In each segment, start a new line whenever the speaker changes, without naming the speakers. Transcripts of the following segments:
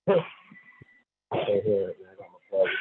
I can't hear it, man. I got my plug in.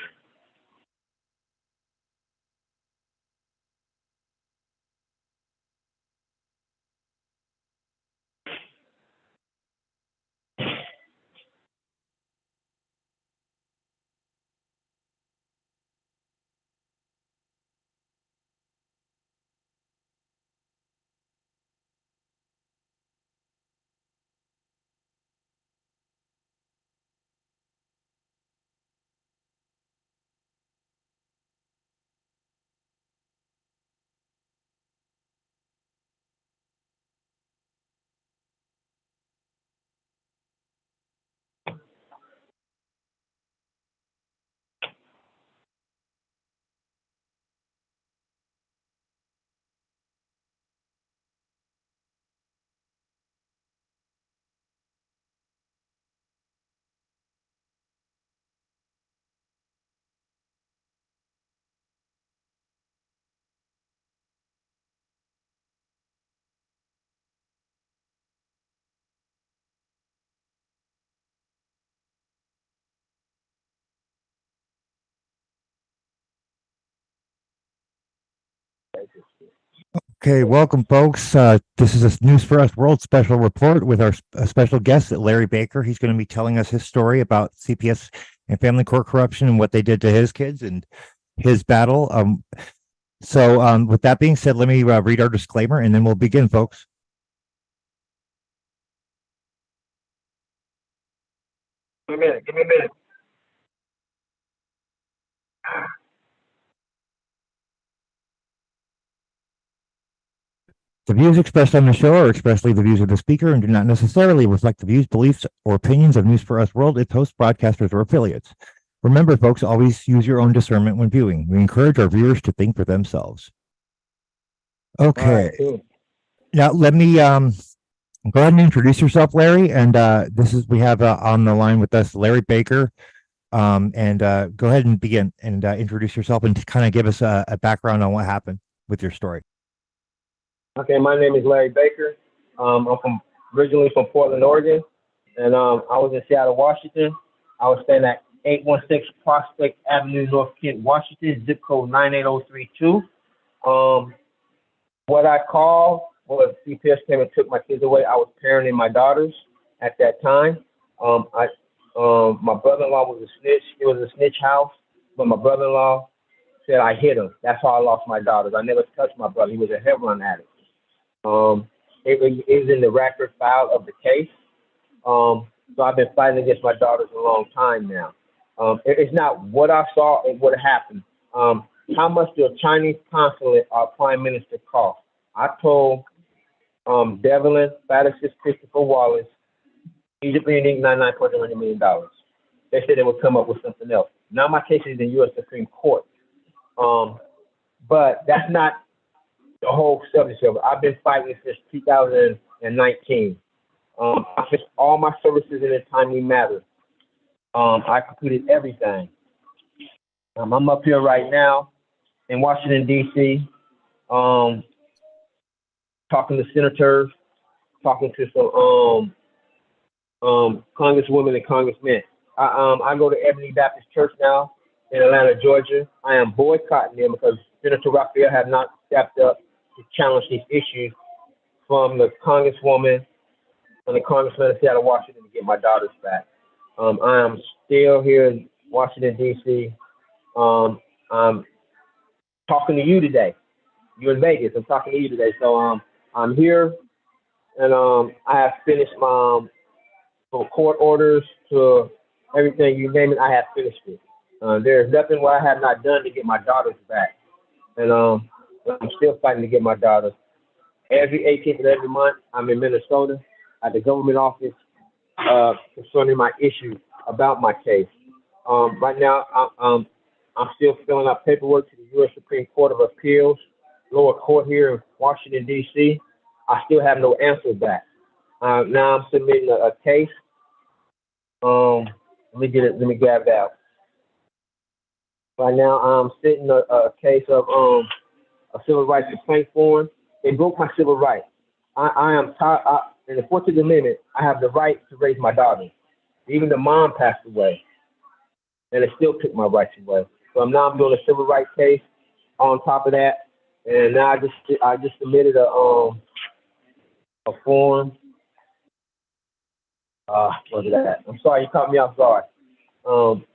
Okay, welcome, folks. This is a News for Us World special report with our special guest, Larry Baker. He's going to be telling us his story about CPS and family court corruption and what they did to his kids and his battle. With that being said, let me read our disclaimer and then we'll begin, folks.
Give me a minute.
The views expressed on the show are expressly the views of the speaker and do not necessarily reflect the views, beliefs, or opinions of News for Us World, its hosts, broadcasters, or affiliates. Remember, folks, always use your own discernment when viewing. We encourage our viewers to think for themselves. Okay.
Right, cool.
Now, let me go ahead and introduce yourself, Larry. And we have on the line with us Larry Baker. Go ahead and begin and introduce yourself and kind of give us a background on what happened with your story.
Okay, my name is Larry Baker. I'm originally from Portland, Oregon, and I was in Seattle, Washington. I was staying at 816 Prospect Avenue, North Kent, Washington, zip code 98032. What I called was CPS came and took my kids away. I was parenting my daughters at that time. My brother-in-law was a snitch. It was a snitch house, but my brother-in-law said I hit him. That's how I lost my daughters. I never touched my brother. He was a heroin addict. It is in the record file of the case. So I've been fighting against my daughters a long time now. It's not what I saw, it what happened. How much do a Chinese consulate or prime minister cost? I told Devlin, Patterson, Christopher Wallace, Egypt Inc. $99.1 million. They said they would come up with something else. Now my case is in the U.S. Supreme Court. But that's not the whole subject of it. I've been fighting since 2019. I finished all my services in a timely manner. I completed everything. I'm up here right now in Washington, D.C., talking to senators, talking to some congresswomen and congressmen. I go to Ebony Baptist Church now in Atlanta, Georgia. I am boycotting them because Senator Raphael have not stepped up to challenge these issues from the congresswoman and the congressman of Seattle, Washington, to get my daughters back. I am still here in Washington, D.C. I'm talking to you today. You're in Vegas. I'm talking to you today. So I'm here, and I have finished my from court orders to everything you name it. I have finished it. There's nothing what I have not done to get my daughters back, and I'm still fighting to get my daughters. Every 18th of every month, I'm in Minnesota at the government office concerning my issue about my case. Right now, I'm still filling out paperwork to the U.S. Supreme Court of Appeals, lower court here in Washington, D.C. I still have no answer back. Now I'm submitting a case. Let me get it. Let me grab it out. Right now, I'm sitting a case of a civil rights complaint form. They broke my civil rights. I am in the 14th Amendment. I have the right to raise my daughter. Even the mom passed away, and it still took my rights away. So I'm doing a civil rights case on top of that, and now I just submitted a form. What is that? I'm sorry, you caught me off guard.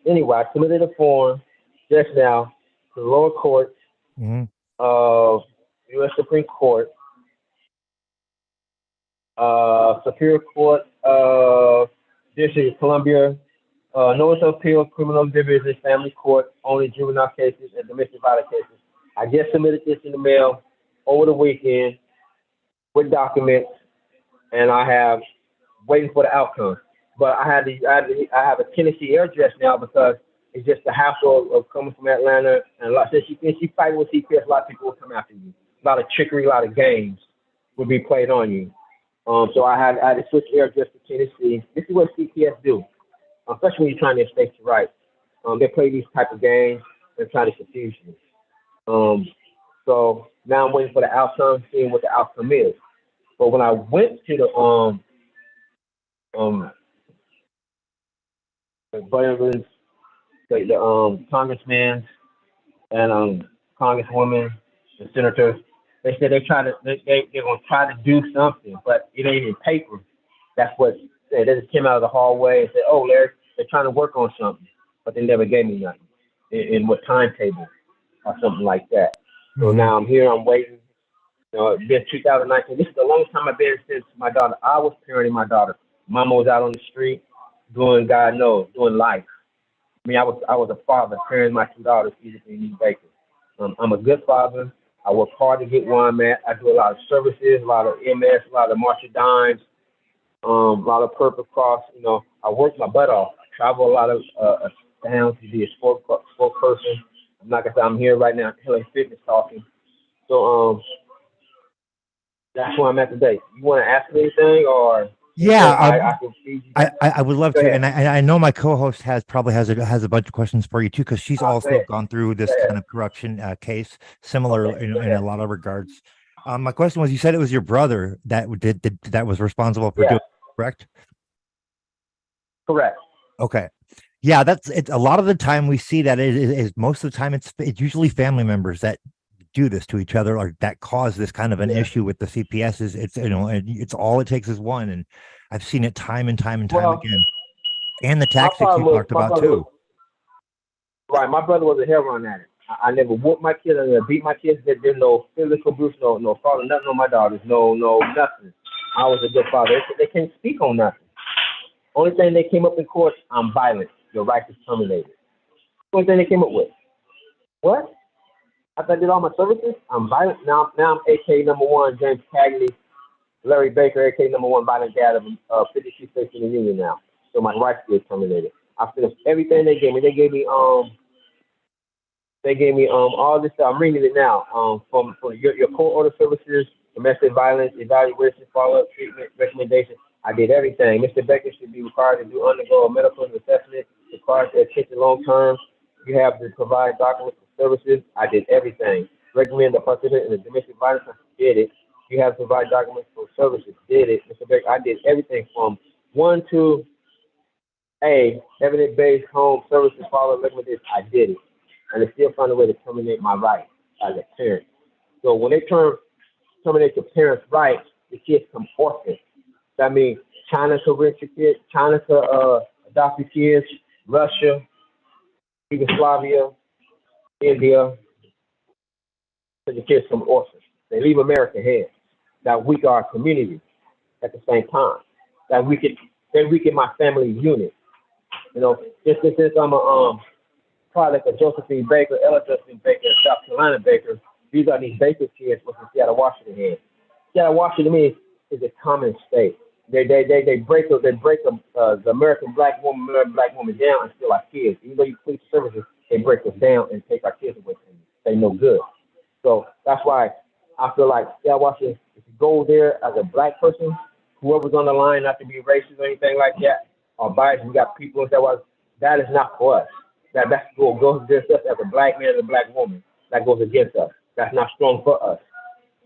Anyway, I submitted a form just now to the lower court of U.S. Supreme Court, Superior Court of District of Columbia, Notice of Appeal, Criminal Division, Family Court, only juvenile cases and domestic violence cases. I just submitted this in the mail over the weekend with documents, and I have waiting for the outcome. But I have a Tennessee address now because it's just the hassle of coming from Atlanta, and since you fight with CPS, a lot of people will come after you. A lot of trickery, a lot of games will be played on you. So I had to switch address to Tennessee. This is what CPS do, especially when you're trying to establish your rights. They play these type of games and try to confuse you. So now I'm waiting for the outcome, seeing what the outcome is. But when I went to the congressmen and congresswomen and senators, they said they're gonna try to do something, but it ain't in paper. That's what they just came out of the hallway and said, "Oh, Larry, they're trying to work on something," but they never gave me nothing in what timetable or something like that. So now I'm here, I'm waiting. It's been 2019. This is the longest time I've been since my daughter. I was parenting my daughter. Mama was out on the street doing God knows, doing life. I mean, I was a father parenting my two daughters, E.d.t and e.d.t. I'm a good father. I work hard to get where I'm at. I do a lot of services, a lot of MS, a lot of Marshall Dimes, a lot of Purple Cross. I work my butt off. I travel a lot of towns to be a spokesperson. Like I said, I'm here right now, Helen Fitness talking. So that's where I'm at today. You want to ask me anything, or?
Yeah, I would love to, and I know my co-host probably has a bunch of questions for you too, because she's also gone through this kind of corruption case, similar in a lot of regards. My question was, you said it was your brother that that was responsible for doing it, correct?
Correct.
Okay. Yeah, that's it. A lot of the time we see that it is most of the time it's usually family members that do this to each other, or that cause this kind of an issue with the CPS. It's all it takes is one, and I've seen it time and time again. And the tactics you talked about too.
Right, my brother was a heroin addict. I never whooped my kids. I never beat my kids. There's no physical abuse, no falling nothing on my daughters, no nothing. I was a good father. They can't speak on nothing. Only thing they came up in court, I'm violent. Your right is terminated. Only thing they came up with. What? After I did all my services, I'm violent. Now I'm AK #1, James Cagney, Larry Baker, AK #1 violent dad of 52 states in the union now. So my rights get terminated. I finished everything they gave me. They gave me all this stuff. I'm reading it now. From your court order services, domestic violence, evaluation, follow-up, treatment, recommendation. I did everything. Mr. Baker should be required to undergo a medical assessment, required to attend long term. You have to provide documents for services. I did everything. Recommend the participant in the domestic violence. Did it. You have to provide documents for services. Did it. Mr. Baker, I did everything from 1 to A, evidence-based home services, follow-up recommendation. I did it. And they still found a way to terminate my rights as a parent. So when they terminate your parents' rights, the kids come orphan. That means China to rent your kids, China to adopt your kids, Russia, Yugoslavia, India, so the kids come orphans. They leave America here. That weaken our community at the same time. That they weaken my family unit. Just since I'm a product of Josephine Baker, Ella Josephine Baker, South Carolina Baker, these are these Baker kids from Seattle, Washington here. Seattle, Washington to me is a common state. They break the American black woman down and steal our kids. Even though you police services, they break us down and take our kids away from you. They no good. So that's why I feel like Seattle, Washington, if you go there as a black person, whoever's on the line, not to be racist or anything like that, or biased, we got people that is not for us. That goes against us as a black man and a black woman. That goes against us. That's not strong for us.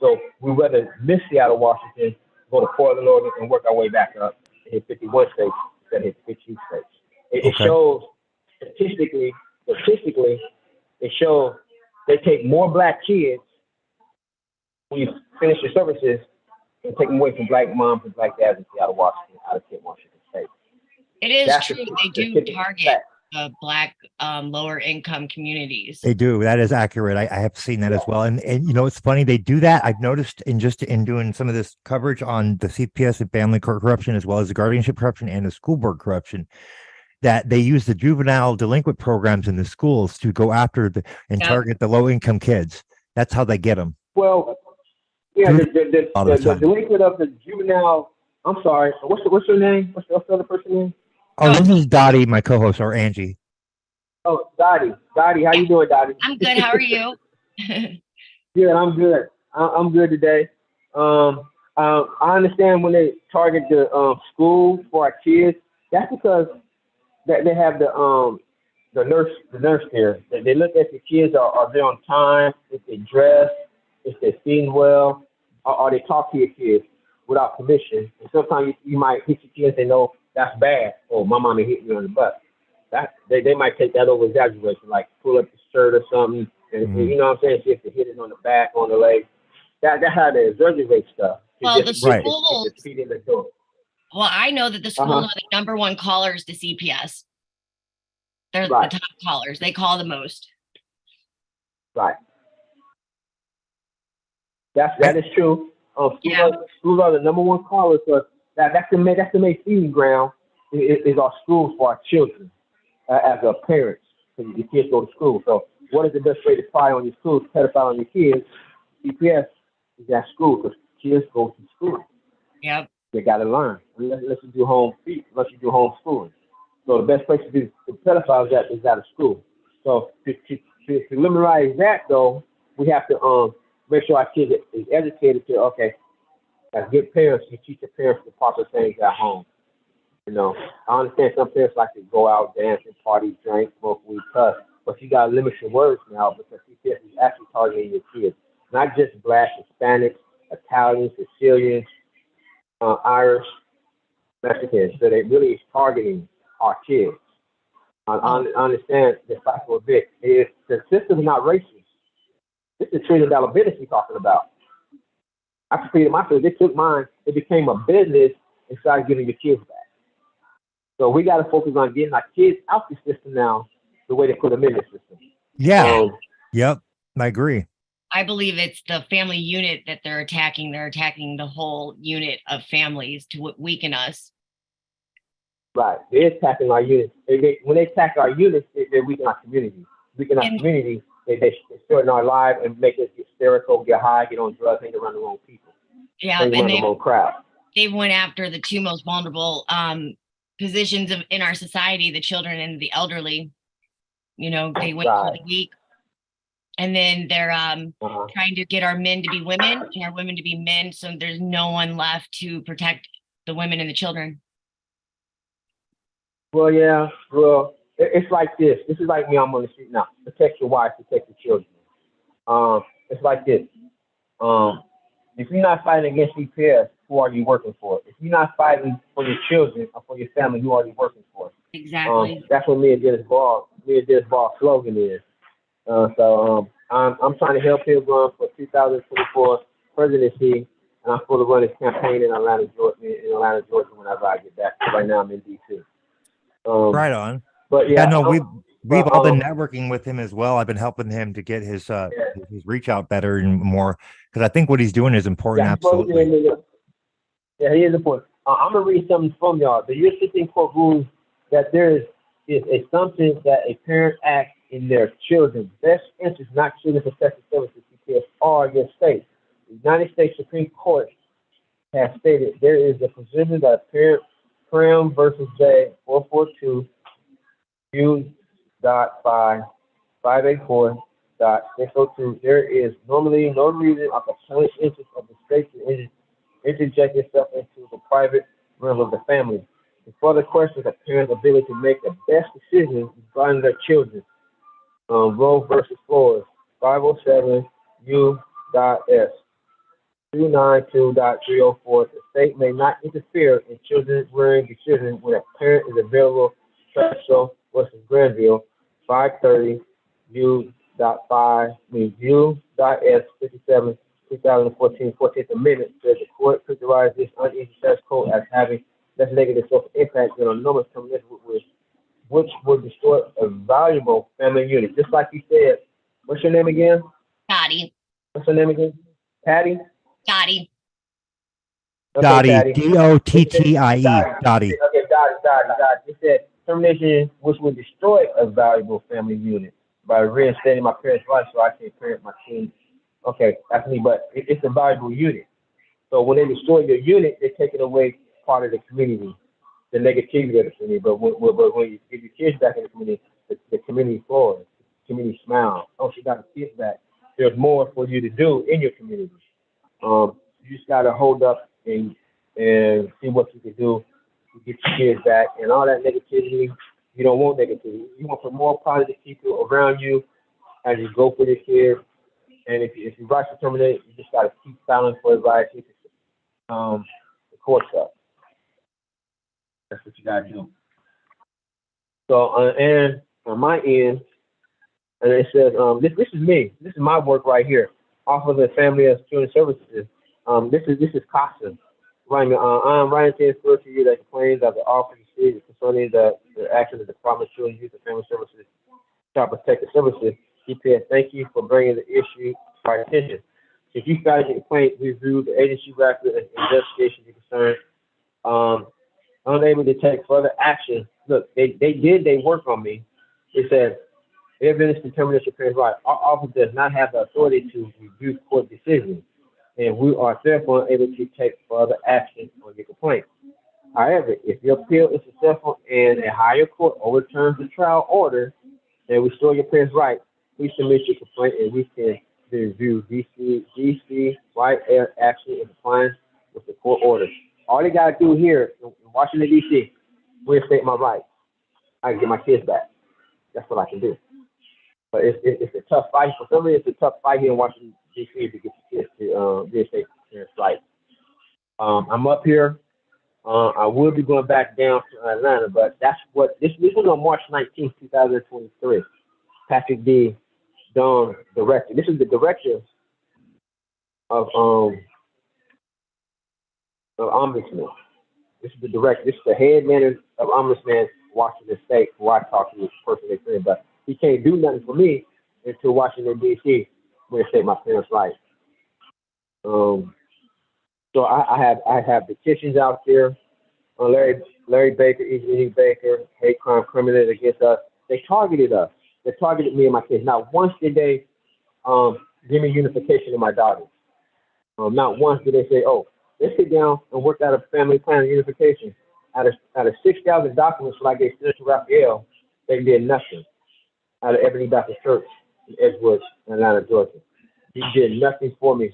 So we rather miss Seattle, Washington, go to Portland, Oregon, and work our way back up in 51 states that hit 15 states. It
Okay.
shows statistically, it shows they take more black kids when you finish your services and take them away from black moms and black dads in Seattle, Washington, out of Washington State.
It is
That's
true. They do
specific
target
fact.
black lower income communities.
They do. That is accurate. I have seen that as well. And it's funny, they do that. I've noticed in doing some of this coverage on the CPS and family court corruption, as well as the guardianship corruption and the school board corruption, that they use the juvenile delinquent programs in the schools to go after and target the low income kids. That's how they get them.
Well, yeah, the delinquent of the juvenile. I'm sorry. What's your name? What's the other person's name?
Oh, this is Dottie, my co-host, or Angie.
Oh, Dottie, how you doing, Dottie?
I'm good. How are you?
Good, I'm good. I'm good today. I understand when they target the schools for our kids. That's because they have the nurse there. They look at the kids. Are they on time? If they dress, if they're feeding well, or they talk to your kids without permission. And sometimes you might hit your kids and know that's bad. Oh, my mama hit me on the butt. That they might take that over exaggeration, like pull up the shirt or something, and you know what I'm saying? See if they hit it on the back, on the leg. That's how they exaggerate stuff.
Well, the schools.
The door.
Well, I know that the schools are the number one callers to CPS. They're the top callers. They call the most. Right.
That is true. Schools are the number one callers, so that's the main feeding ground is our schools for our children as a parents. So your kids go to school. So what is the best way to spy on your schools, pedophile on your kids? CPS is at school because kids go to school.
Yep.
They got to learn unless you do homeschooling. So the best place to do the pedophiles is out of school. So to eliminate that though, we have to make sure our kids is educated to as good parents, you teach your parents the proper things at home. You know, I understand some parents like to go out, dance and party, drink, smoke weed, cuss, but you gotta limit your words now because CPS is actually targeting your kids, not just Black, Hispanics, Italians, Sicilians, Irish, Mexicans. So they really is targeting our kids. I understand the cycle a bit. The system is not racist. This is $1 trillion business we're talking about. I completed my service. They took mine. It became a business and started giving your kids back. So we got to focus on getting our kids out the system now, the way they put them in the system.
Yeah. Yep. I agree.
I believe it's the family unit that they're attacking. They're attacking the whole unit of families to weaken us.
Right. They're attacking our units. When they attack our units, they weaken our community. Weaken our community. They shorten our lives and make us get hysterical, get high, get on drugs, hang around the wrong people.
Yeah,
and the wrong crowd. They
went after the two most vulnerable positions in our society, the children and the elderly. You know, they went for the weak. And then they're trying to get our men to be women and our women to be men. So there's no one left to protect the women and the children.
Well, yeah. Well, it's like this. This is like me. I'm on the street now. Protect your wife, protect your children. It's like this. If you're not fighting against CPS, who are you working for? If you're not fighting for your children or for your family, who are you working for?
Exactly.
That's what me and Dennis Ball slogan is. So I'm trying to help him run for 2024 presidency, and I'm going to run his campaign in Atlanta, Georgia, whenever I get back. Right now I'm in D.C.
Right on.
But yeah,
no, we've all been networking with him as well. I've been helping him to get his reach out better and more because I think what he's doing is important. Absolutely.
Yeah, he is important. I'm gonna read something from y'all. The U.S. Supreme Court rules that there is assumption that a parent acts in their children's best interest, not children's protective services, CPS, or their state. The United States Supreme Court has stated there is a presumption that parent Prim versus J 442 U.584.602. There is normally no reason or compelling interest of the state to interject itself into the private realm of the family. The further questions a parent's ability to make the best decisions regarding their children. Roe versus Flores, 507 U.S. 292.304. The state may not interfere in children's rearing decisions when a parent is available. Special versus Granville, 530 U.S 57, 2014, 14th Amendment says the court characterized this uneasy status quo as having less negative social impact than enormous termination which would destroy a valuable family unit. Just like you said, what's your name again?
Dottie.
What's her name again? Patty?
Dottie.
Okay,
Dottie,
Patty.
D-O-T-T-I-E, Dottie.
Okay, Dottie. It said termination which would destroy a valuable family unit by reinstating my parents' rights so I can parent my kids. Okay, that's me, but it's a valuable unit. So when they destroy your unit, they're taking away part of the community, the negativity of the community. But when you give your kids back in the community, the community floors, the community smiles. Oh, she got her kids back. There's more for you to do in your community. You just got to hold up and see what you can do to get your kids back. And all that negativity, you don't want negativity. You want some more positive people around you as you go for your kids. And if you rights to terminate, you just got to keep filing for advice. The court's up. That's what you got to do. So, and on my end, and it says, this is me. This is my work right here. Office of Family and Children Services. This is CASA. Right, I'm writing to refer to you that complains of the office is concerning the action of the Department of Children, Youth, and Family Services, Child Protective Services. CPS, thank you for bringing the issue to our attention. If you filed a complaint, we reviewed the agency record and investigation you concerned. Unable to take further action. Look, they did their work on me. They said, evidence to terminate your parents' right. Our office does not have the authority to review court decisions, and we are therefore able to take further action on your complaint. However, if your appeal is successful and a higher court overturns the trial order and restore your parents' right, please submit your complaint and we can review DC right action in compliance with the court order. All they got to do here in Washington, D.C., reinstate my rights. I can get my kids back. That's what I can do. But it's a tough fight. For some reason, it's a tough fight here in Washington, D.C. to get the kids to reinstate their rights. I'm up here. I will be going back down to Atlanta, but that's what this was on March 19th, 2023. Patrick D. Dunn, director. This is the director of Ombudsman. This is the director. This is the head man of Ombudsman, Washington State, who I talked to this person they said, but he can't do nothing for me until Washington D.C. reinstate my parents' rights. So I have petitions out there. Larry Baker, E.d.t, hate crime criminal against us. They targeted us. They targeted me and my kids. Not once did they give me unification of my daughters. Not once did they say, oh, let's sit down and work out a family plan of unification. Out of 6,000 documents like they sent to Raphael, they did nothing. Out of Ebony Baptist Church in Edgewood, Atlanta, Georgia. He did nothing for me.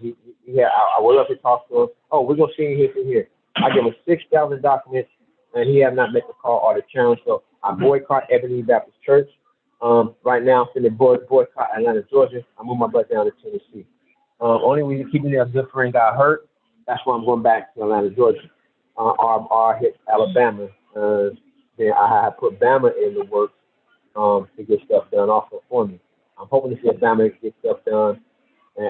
I went up to talk to him. Oh, we're going to see you here. I gave him 6,000 documents, and he have not made the call or the challenge. So I boycott Ebony Baptist Church. Right now, I'm finna boycott Atlanta, Georgia. I moved my butt down to Tennessee. Only reason keeping me a good friend got hurt. That's why I'm going back to Atlanta, Georgia. R hit Alabama. Then I have put Bama in the works to get stuff done also for me. I'm hoping to see if Bama get stuff done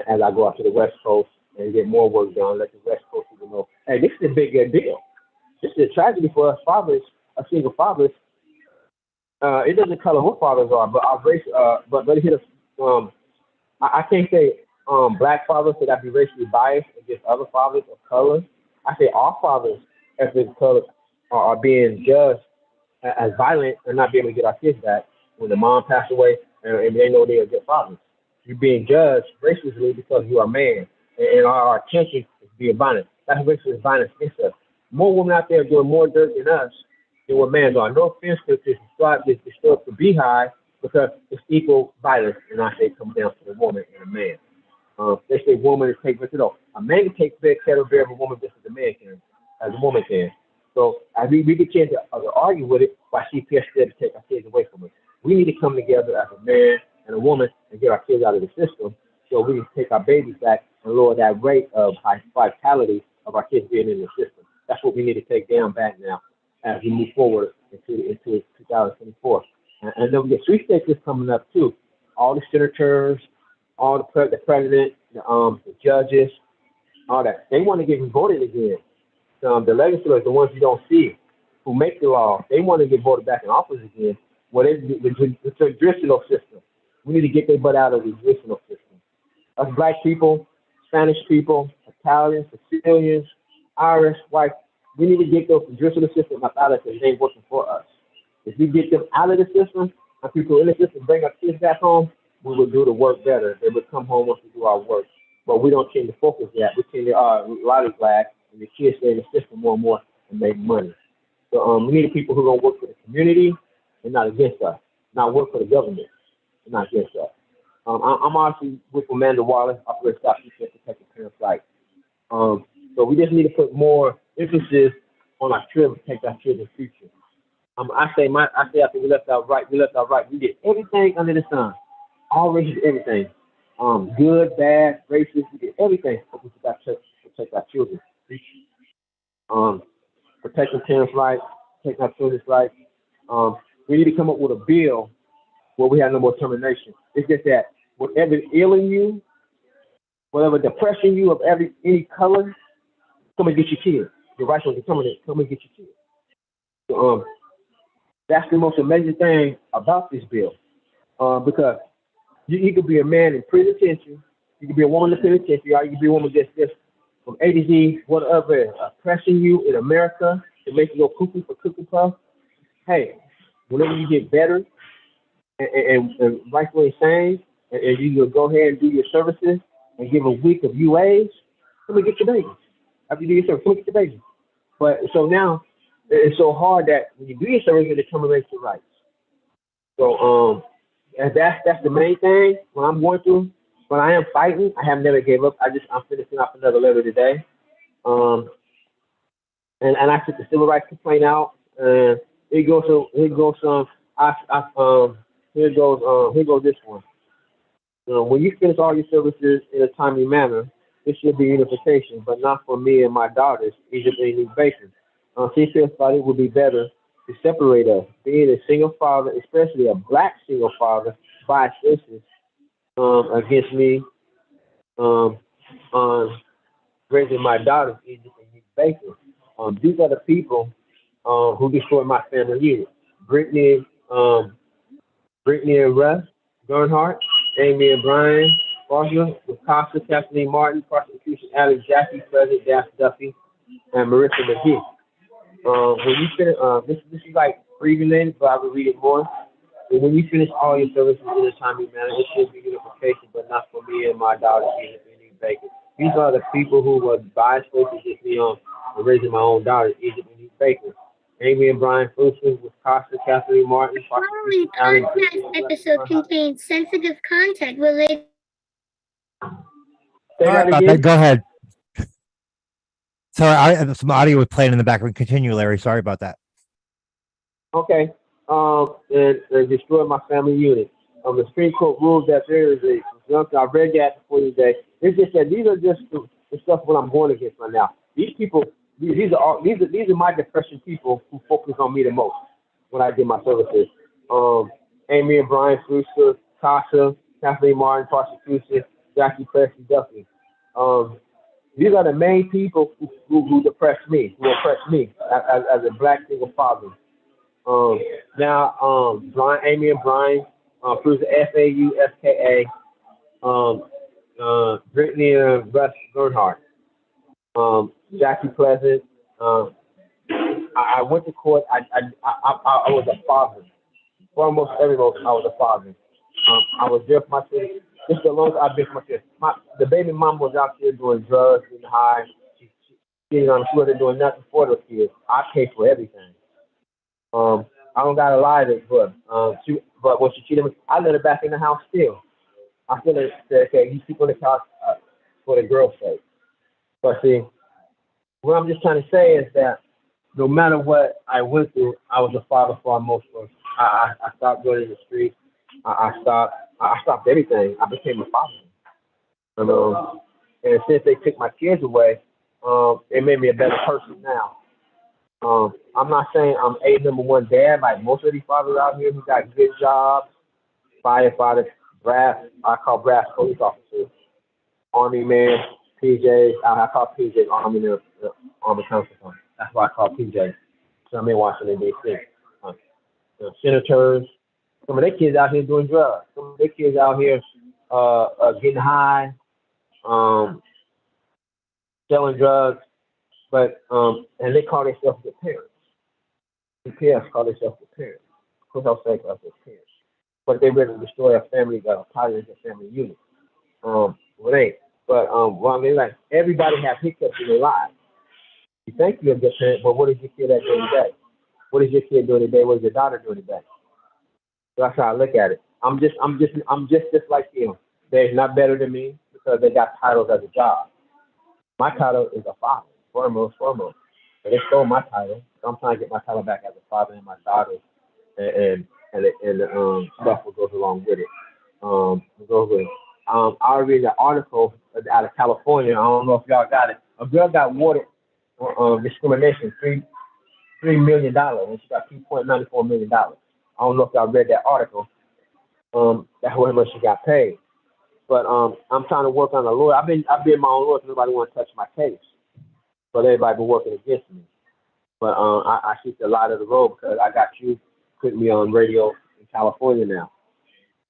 as I go out to the West Coast and get more work done. Let the West Coast people know, hey, this is a big deal. This is a tragedy for us fathers, single fathers. It doesn't color what fathers are, but our race. But it hit us. I can't say black fathers, so that be racially biased against other fathers of color. I say all fathers, ethnic color, are being judged as violent and not being able to get our kids back when the mom passed away and they know they're good fathers. You're being judged racistly because you are a man, and our attention is being violent. That's racist violence against us. More women out there doing more dirt than us than what men are. No offense to disturb the beehive because it's equal violence, and I say it comes down to the woman and the man. They say woman is take better. No, a man can take care of a woman just as a man can, as a woman can. So as we get chance to argue with it, why CPS said to take our kids away from us. We need to come together as a man and a woman and get our kids out of the system so we can take our babies back and lower that rate of high vitality of our kids being in the system. That's what we need to take down back now as we move forward into 2024. And then we get sweepstakes coming up too. All the senators, all the president, the judges, all that. They want to get voted again. The legislators, the ones you don't see, who make the law, they want to get voted back in office again. Well, the traditional system. We need to get their butt out of the traditional system. Us black people, Spanish people, Italians, Sicilians, Irish, white, we need to get those traditional system out of it because it ain't working for us. If we get them out of the system and people in the system bring our kids back home, we will do the work better. They would come home once we do our work. But we don't change the focus yet. We change the flag, and the kids stay in the system more and more and make money. So we need people who are going to work for the community and not against us, not work for the government and not against us. I'm honestly with Amanda Wallace, operator Stop Cps Protecting Parents' Rights. So we just need to put more emphasis on our children, protect our children's future. I say after we left out right. We did everything under the sun, all races, everything. Good, bad, racist, we did everything. But we got to protect our children. Protecting parents' rights, protecting our children's rights. We need to come up with a bill where we have no more termination. It's just that whatever is ailing you, whatever depressing you of any color, come and get your kids. Your rights are determined. Come and get your kids. So, that's the most amazing thing about this bill, because you could be a man in penitentiary, you could be a woman in penitentiary, or you could be a woman just from A to Z, whatever oppressing you in America to make you go cuckoo for cuckoo puff. Hey, whenever you get better and rightfully sane, and you can go ahead and do your services and give a week of UAs, come and get your baby. After you do your service, come and get your baby. But so now, it's so hard that when you do your service, you terminate your rights. So and that's the main thing what I'm going through. But I am fighting. I have never gave up. I'm finishing up another letter today. And I took the civil rights complaint out. And here goes this one. When you finish all your services in a timely manner, it should be unification, but not for me and my daughters, Egypt and E.d.t. CPS thought it would be better to separate us. Being a single father, especially a black single father, by sisters against me on raising my daughters, Egypt and E.d.t. These are the people who destroyed my family unit. Brittany and Russ Bernhardt, Amy and Brian Foster, Costa, Kathleen Martin, Prosecution Alex Jackie, President Dash Duffy, and Marissa McGee. When you finish, this is like related, but I will read it more. And when you finish all your services in a timely manner, it should be unification, but not for me and my daughter, Egypt. These are the people who were biased against me on raising my own daughter, Egypt and Baker. Amy and Brian Fussman with Costa, Kathleen Martin.
Following podcast episode contains sensitive content related.
Sorry about that. Go ahead. Sorry, some audio was playing in the background. Continue, Larry. Sorry about that.
Okay. And destroy my family unit. The Supreme Court ruled that there is a presumption. I read that before today. It's just that these are just the stuff what I'm going against right now. These people, these are my depression people who focus on me the most when I did my services. Amy and Brian Fuster, Tasha, Kathleen Martin, Prosecution, Jackie Presley Duffy. These are the main people who depress me, who oppress me as a black single father. Brian, Amy and Brian, Fuster, FAUSKA, Brittany and Russ Bernhardt, Jackie Pleasant. I went to court. I was a father. For almost everyone, I was a father. I was there for my kids. Just the longest I've been for my kids. The baby mom was out there doing drugs and high. She wasn't doing nothing for the kids. I paid for everything. I don't got to lie to her, but when she cheated me, I let her back in the house still. I still said, okay, you sleep on the couch for the girl's sake. But see, what I'm just trying to say is that no matter what I went through, I was a father for most of us. I stopped going in the streets. I stopped everything. I became a father. And since they took my kids away, it made me a better person now. I'm not saying I'm a number one dad like most of these fathers out here who got good jobs, firefighters, brass, I call brass police officers, army man, PJs, I call PJs army men, army council. That's why I call PJs. So I'm in Washington, D.C. Senators, some of their kids out here doing drugs. Some of their kids out here getting high, selling drugs, but and they call themselves the parents. CPS call themselves the parents. Of course, I'll say us as parents, but they ready to destroy a family, positive family unit. Well, ain't. But well, I mean, like everybody has hiccups in their lives. You think you're a good parent, but what is your kid at doing today? What is your kid doing today? What is your daughter doing today? So that's how I look at it. I'm just like you. They're not better than me because they got titles as a job. My title is a father, foremost. So they stole my title. So I'm trying to get my title back as a father and my daughter, and the stuff that goes along with it. I read an article out of California. I don't know if y'all got it. A girl got awarded discrimination $3 million, and she got $2.94 million. I don't know if y'all read that article. That's how much she got paid. But I'm trying to work on a lawyer. I've been my own lawyer. Nobody want to touch my case, but everybody been working against me. But I see the light of the road because I got you putting me on radio in California now,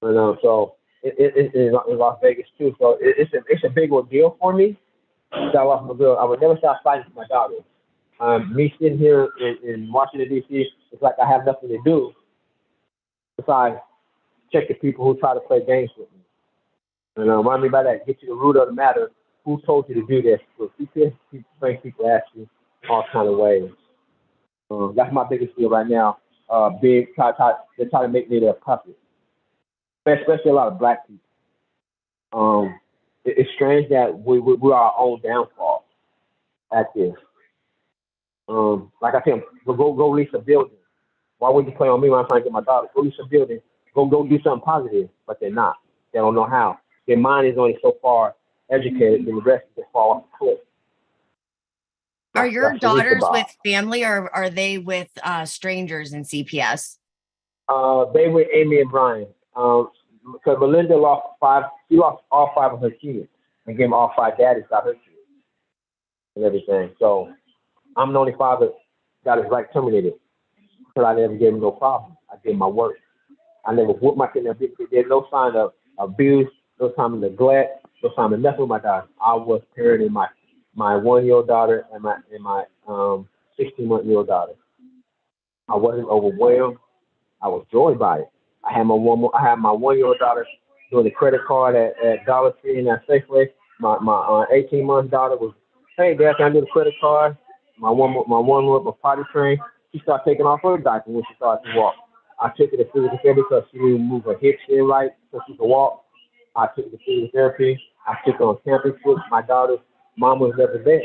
and so it's in Las Vegas too. So it's a big ordeal for me. I lost my girl. I would never stop fighting for my daughter. Me sitting here in Washington D.C. it's like I have nothing to do besides check the people who try to play games with me. And remind me by that. Get to the root of the matter. Who told you to do this? So people ask you all kind of ways. That's my biggest deal right now. They're trying to make me their puppet, especially a lot of black people. It's strange that we're our own downfall at this. Like I said, go lease a building. Why would you play on me when I'm trying to get my daughter? Go lease a building. Go do something positive, but they're not. They don't know how. Their mind is only so far educated, and the rest just fall off the cliff.
Are your daughters with family, or are they with strangers in CPS?
They were Amy and Brian. Because Melinda lost she lost all 5 of her kids and gave them all 5 daddies got her kids and everything. So I'm the only father got his right terminated because I never gave him no problem. I did my work. I never whooped my kid. There's no sign of abuse, no sign of neglect, no sign of nothing with my daughter. I was parenting my 1-year-old daughter and my 16-month-old daughter. I wasn't overwhelmed. I was joyed by it. I had my 1-year-old daughter doing the credit card at Dollar Tree and at Safeway. My 18-month daughter was, hey, Dad, can I do the credit card? My one was potty trained. She started taking off her diaper when she started to walk. I took her to physical therapy because she didn't move her hips in right so she could walk. I took her to physical therapy. I took her on camping trips. My daughter's mom was never there.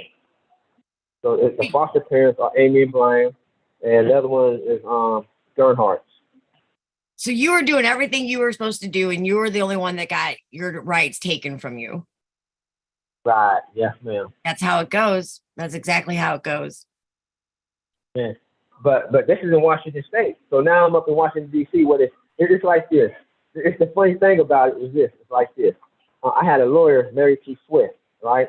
So the foster parents are Amy and Brian, and the other one is Sternhardt.
So you were doing everything you were supposed to do, and you were the only one that got your rights taken from you.
Right. Yes, ma'am.
That's how it goes. That's exactly how it goes.
Yeah. But this is in Washington State. So now I'm up in Washington, D.C. where it's like this. It's the funny thing about it is this. It's like this. I had a lawyer, Mary T. Swift, right?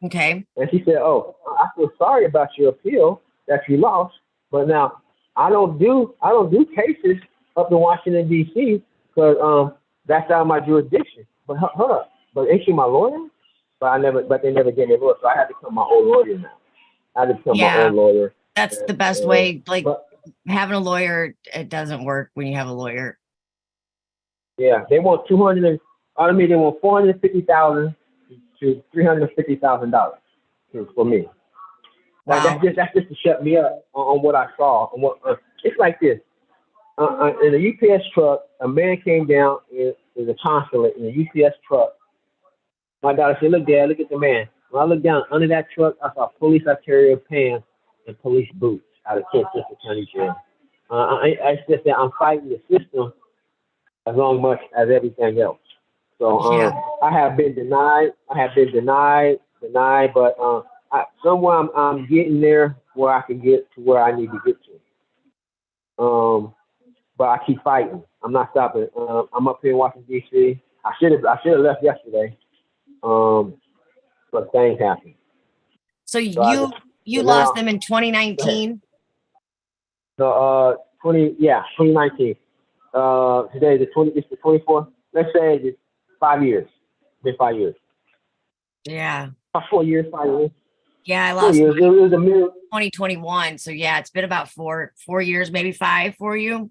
Okay.
And she said, oh, I feel sorry about your appeal that you lost, but now I don't do cases up in Washington, D.C. because that's out of my jurisdiction. But but ain't she my lawyer? But they never gave me a lawyer, so I had to become my own lawyer now. I had to become my own lawyer.
That's the best way. Like having a lawyer, it doesn't work when you have a lawyer. Yeah, they want they want $450,000 to $350,000 for me. Wow.
That's just to shut me up on what I saw. On what it's like this. In a UPS truck, a man came down in a consulate in a UPS truck. My daughter said, "Look, Dad, look at the man." When I looked down under that truck, I saw police arterial pants and police boots out of Kent County Jail. I just said I'm fighting the system as much as everything else. So I have been denied. But somewhere I'm getting there where I can get to where I need to get to. But I keep fighting. I'm not stopping. I'm up here in Washington D.C. I should have left yesterday. But things happen.
So you lost them in 2019.
So 2019. Today it's the 24th. Let's say it's 5 years. It's been 5 years.
Yeah.
4 years, 5 years.
Yeah, I lost
It was a
2021. So yeah, it's been about four years, maybe 5 for you.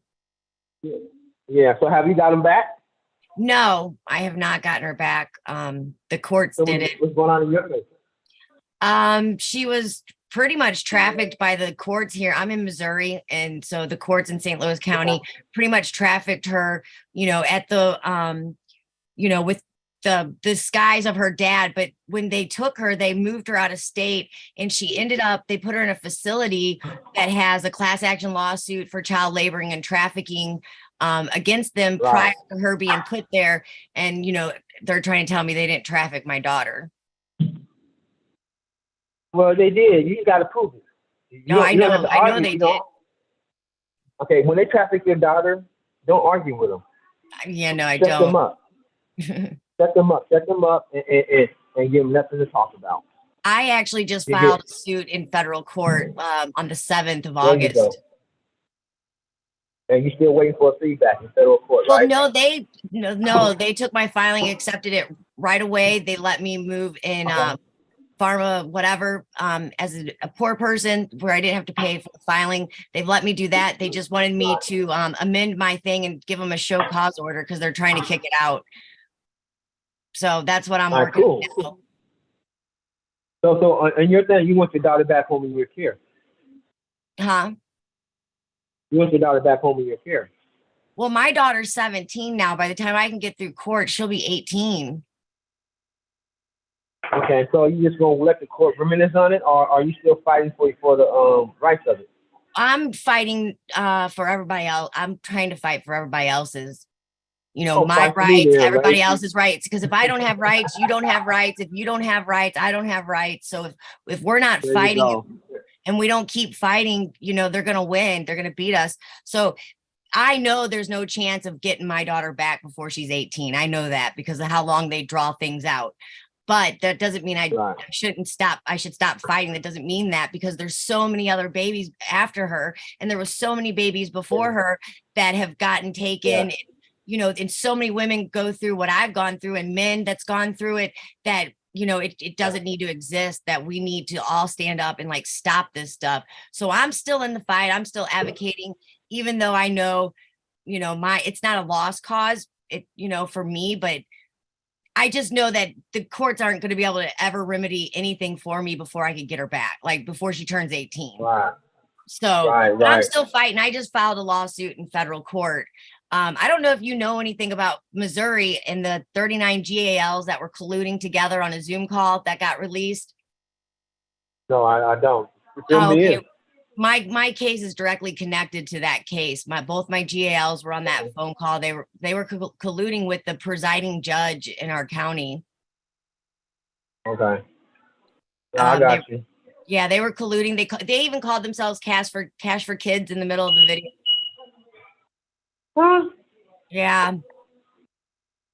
Yeah. So have you got them back?
No, I have not gotten her back. The courts did it.
What's going on in your case?
She was pretty much trafficked by the courts here. I'm in Missouri, and so the courts in St. Louis County pretty much trafficked her, at the with the disguise of her dad. But when they took her, they moved her out of state, and she ended up, they put her in a facility that has a class action lawsuit for child laboring and trafficking against them prior to her being put there. And they're trying to tell me they didn't traffic my daughter.
Well, they did. You got to prove it.
I know they did.
Okay, when they traffic your daughter, don't argue with them.
Yeah, no, I
don't. Set them up and give them nothing to talk about.
I actually just filed a suit in federal court on the 7th of August.
And you're still waiting for a feedback in federal court, right?
Well, no, they took my filing, accepted it right away. They let me move in pharma, whatever, as a poor person where I didn't have to pay for the filing. They've let me do that. They just wanted me to amend my thing and give them a show cause order because they're trying to kick it out. So that's what I'm working on now.
So and your thing, you want your daughter back home in your care?
Huh?
You want your daughter back home in your care?
Well, my daughter's 17 now. By the time I can get through court, she'll be 18.
Okay, so you just gonna let the court reminisce on it, or are you still fighting for the rights of it?
I'm fighting for everybody else. I'm trying to fight for everybody else's, my rights, everybody else's rights. Because if I don't have rights, you don't have rights. If you don't have rights, I don't have rights. So if we're not fighting and we don't keep fighting, they're gonna win. They're gonna beat us. So I know there's no chance of getting my daughter back before she's 18. I know that because of how long they draw things out. But that doesn't mean I shouldn't stop. I should stop fighting. That doesn't mean that, because there's so many other babies after her, and there was so many babies before her that have gotten taken. And so many women go through what I've gone through, and men that's gone through it, that it doesn't need to exist, that we need to all stand up and stop this stuff. So I'm still in the fight. I'm still advocating, even though I know, it's not a lost cause, for me, but I just know that the courts aren't going to be able to ever remedy anything for me before I could get her back, before she turns 18.
Right.
So I'm still fighting. I just filed a lawsuit in federal court. I don't know if you know anything about Missouri and the 39 GALs that were colluding together on a Zoom call that got released.
No, I don't.
Okay. My case is directly connected to that case. Both my GALs were on that phone call. They were colluding with the presiding judge in our county.
Okay. I got you.
Yeah, they were colluding. They even called themselves Cash for Kids in the middle of the video.
Huh?
Yeah.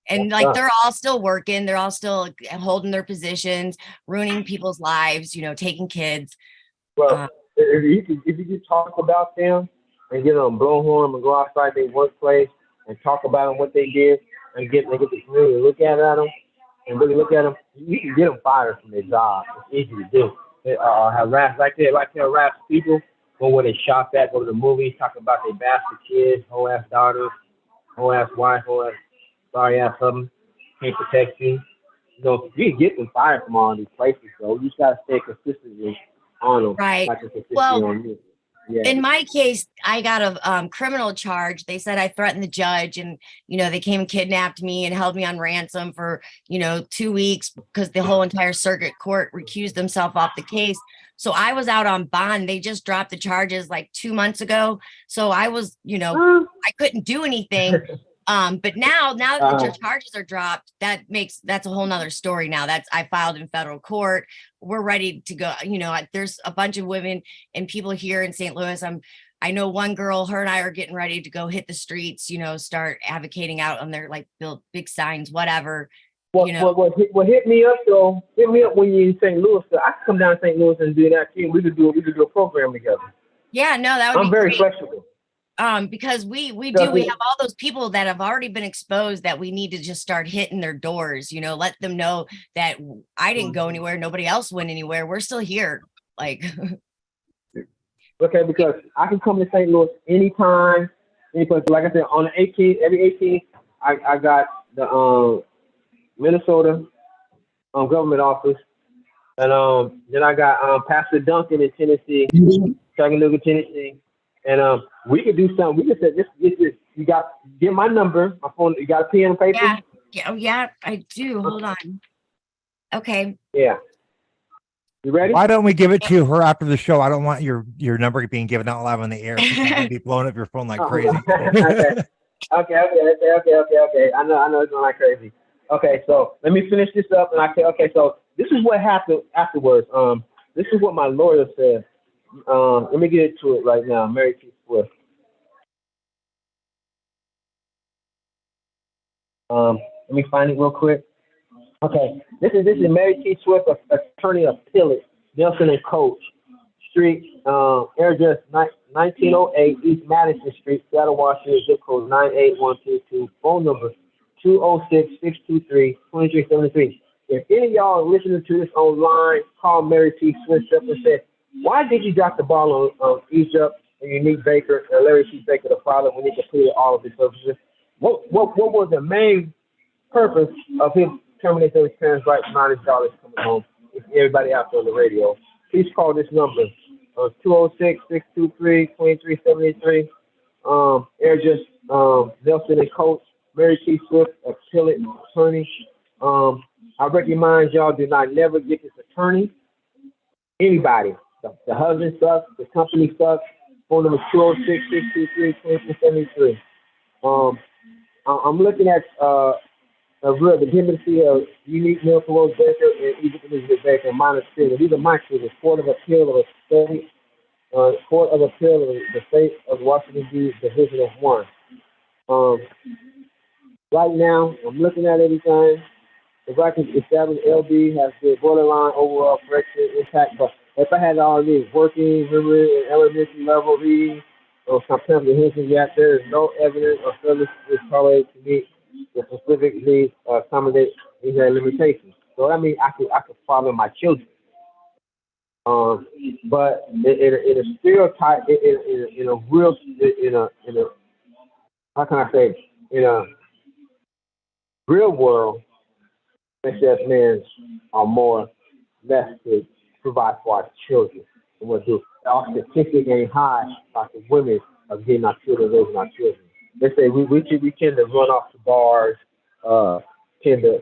And they're all still working. They're all still holding their positions, ruining people's lives, taking kids.
Well, if you could talk about them and get them blowhorn and go outside their workplace and talk about them, what they did, and get the community to look at them and really look at them, you can get them fired from their job. It's easy to do. Harass harass people, go where they shop at, go to the movies, talk about their bastard kids, whole ass daughters, whole ass wife, whole ass sorry ass husband, can't protect you. You can get them fired from all these places, though. You just gotta stay consistently on them.
Right. In my case, I got a criminal charge. They said I threatened the judge, and they came and kidnapped me and held me on ransom for 2 weeks because the whole entire circuit court recused themselves off the case. So I was out on bond. They just dropped the charges 2 months ago. So I was, I couldn't do anything. But now that the charges are dropped, that's a whole nother story now. I filed in federal court. We're ready to go. You know, there's a bunch of women and people here in St. Louis. I know one girl, her and I are getting ready to go hit the streets, you know, start advocating out on their, like, build big signs, whatever.
Well, hit me up though. Hit me up when you're in St. Louis. So I can come down to St. Louis and do that too. We could do a program together.
Yeah, no, that would be
I'm very
great.
flexible.
Because we have all those people that have already been exposed that we need to just start hitting their doors, you know, let them know that I didn't go anywhere, nobody else went anywhere, we're still here. Like
okay, because I can come to St. Louis anytime, because like I said, on the 18th, every 18th, I got the Minnesota government office, and then I got Pastor Duncan in Tennessee, Chattanooga, Tennessee. And we could do something. We could say, this. You get my number, my phone. You got a pen and paper?
Yeah. Oh, yeah, I do. Hold on. Okay.
Yeah. You ready?
Why don't we give it to her after the show? I don't want your number being given out live on the air. She's gonna be blowing up your phone like crazy.
Okay. I know it's going like crazy. Okay, so let me finish this up, and okay. So this is what happened afterwards. This is what my lawyer said. Let me get into it right now. Mary T. Swift. Let me find it real quick. Okay, this is Mary T. Swift, attorney of Pillett, Nelson and Coach Street, address 1908 East Madison Street, Seattle, Washington, zip code 98122. Phone number 206-623-2373. If any of y'all are listening to this online, call Mary T. Swift up and say, why did you drop the ball on Egypt and Unique Baker and Larry T. Baker, the father, when he completed all of his services? What was the main purpose of him terminating his parents' right to mind his daughters coming home? If everybody out there on the radio, please call this number, 206-623-2373. Address Nelson and Coach, Mary T. Swift, a Pillett attorney. I recommend y'all do not never get this attorney. Anybody. The husband sucks. The company sucks. Phone number 206-623-2373. I'm looking at the dependency of Unique Milton Rose Baker and Egypt Elizabeth Baker, minor students. These are my students. Court of Appeal of the State, Court of Appeal of the State of Washington D. Division of 1. Right now, I'm looking at everything. If I can establish LB has the borderline overall correction impact, but if I had all these working, memory, and elementary level reading, or some comprehension, yet there is no evidence or service is correlated to meet the specific needs or accommodate these limitations. So I mean, I could follow my children, but in a stereotype, in a how can I say, in a real world, SS men are more less to provide for our children. And we'll do. Our statistics ain't high like the women of getting our children, raising our children. They say we tend to run off the bars, tend to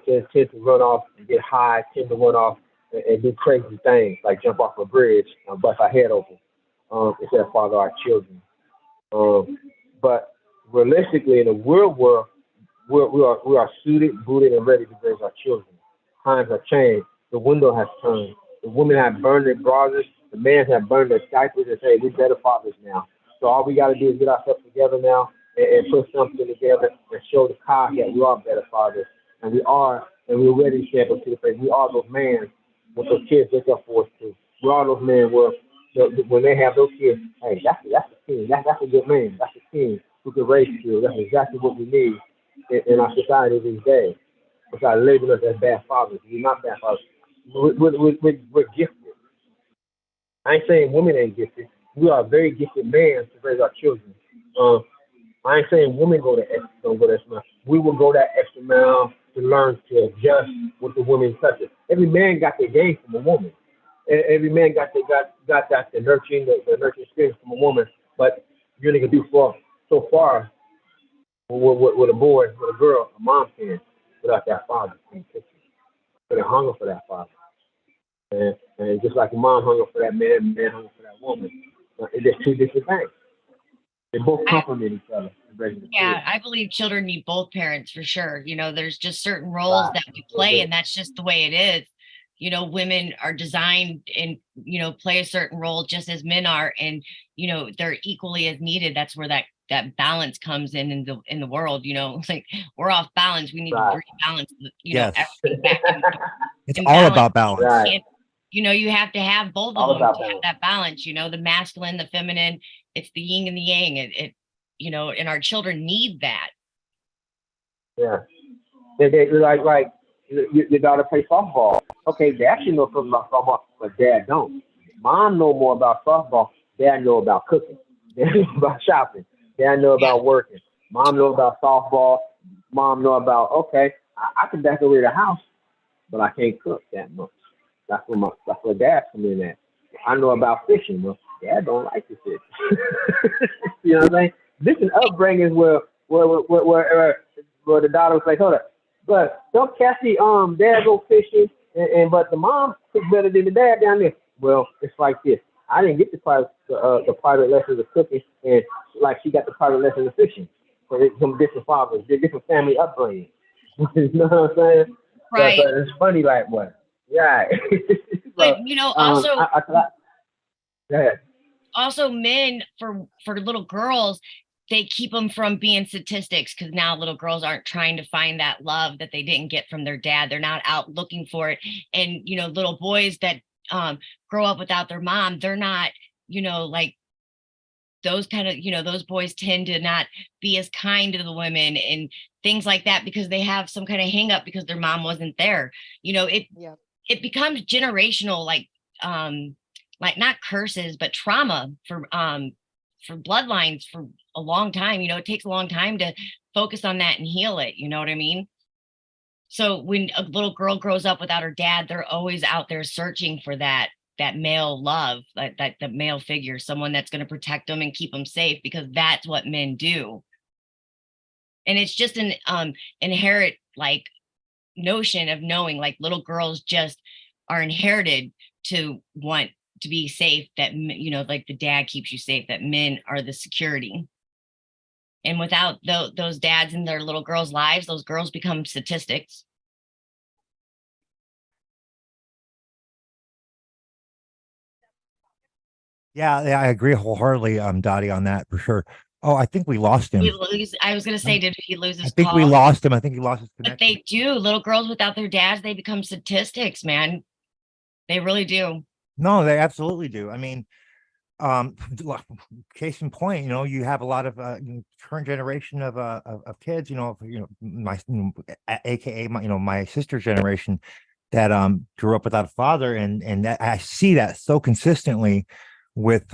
run off and get high, tend to run off and do crazy things like jump off a bridge and bust our head open instead of father our children. But realistically, in the real world, we are suited, booted, and ready to raise our children. Times have changed. The window has turned. The women have burned their bras. The men have burned their diapers and say, we're better fathers now. So all we got to do is get ourselves together now and put something together and show the cock that we are better fathers. And we're ready to step up to the face. We are those men with those kids look up for us too. We are those men when they have those kids, hey, that's a king. That's a good man. That's a king who can raise kids. That's exactly what we need in our society these days. Without labeling us as bad fathers. We're not bad fathers. We're gifted. I ain't saying women ain't gifted. We are very gifted men to raise our children. I ain't saying women don't go that extra mile. We will go that extra mile to learn to adjust with the women touch it. Every man got their game from a woman. Every man got the nurturing, the nurturing experience from a woman. But you're only gonna do so far with a boy, with a girl, a mom can, without that father in the picture. So they hunger for that father. And just like a mom hunger for that man, man hunger for that woman. There's two different things. They both complement each other. raising the
Yeah,
kids.
I believe children need both parents for sure. You know, there's just certain roles that we play, and that's just the way it is. You know, women are designed and, you know, play a certain role just as men are, and, you know, they're equally as needed. That's where that balance comes in the world. You know, it's like we're off balance. We need to rebalance, you know,
Yes.
everything back
It's
in
all
balance.
about balance.
Right.
And, you know, you have to have both
All
of them
about
to have
balance.
that balance, you know, the masculine, the feminine, it's the yin and the yang. You know, and our children need that.
Yeah. They like your daughter plays softball. Okay, dad should know something about softball, but dad don't. Mom know more about softball. Dad know about cooking. Dad know about shopping. Dad know about working. Mom know about softball. Mom know about, okay, I can decorate a house, but I can't cook that much. That's where dad come in at. I know about fishing. Well, dad don't like to fish. You know what I'm saying? Different upbringings where the daughter was like, hold up, but don't Cassie, dad go fishing, and but the mom cook better than the dad down there. Well, it's like this. I didn't get the private lessons of cooking, and like she got the private lessons of fishing. So it's some different fathers, they're different family upbringing. You know what I'm saying?
Right.
But it's funny like what? Yeah.
But you know, also
go ahead.
Also men for little girls, they keep them from being statistics, because now little girls aren't trying to find that love that they didn't get from their dad. They're not out looking for it. And you know, little boys that grow up without their mom, they're not, you know, like those kind of, you know, those boys tend to not be as kind to the women and things like that, because they have some kind of hang up because their mom wasn't there. You know, it becomes generational, like not curses, but trauma for bloodlines for a long time. You know, it takes a long time to focus on that and heal it. You know what I mean? So when a little girl grows up without her dad, they're always out there searching for that male love, that male figure, someone that's going to protect them and keep them safe, because that's what men do. And it's just an inherent like notion of knowing, like little girls just are inherited to want to be safe, that, you know, like the dad keeps you safe, that men are the security. And without those dads in their little girls' lives, those girls become statistics.
Yeah, I agree wholeheartedly, Dottie, on that for sure. Oh, I think we lost him.
I was going to say, did he lose his
I think
call?
we lost him. I think he lost his connection.
But they do. Little girls without their dads, they become statistics, man. They really do.
No, they absolutely do. I mean, case in point, you know, you have a lot of current generation of kids, my aka my sister's generation that grew up without a father, and that I see that so consistently with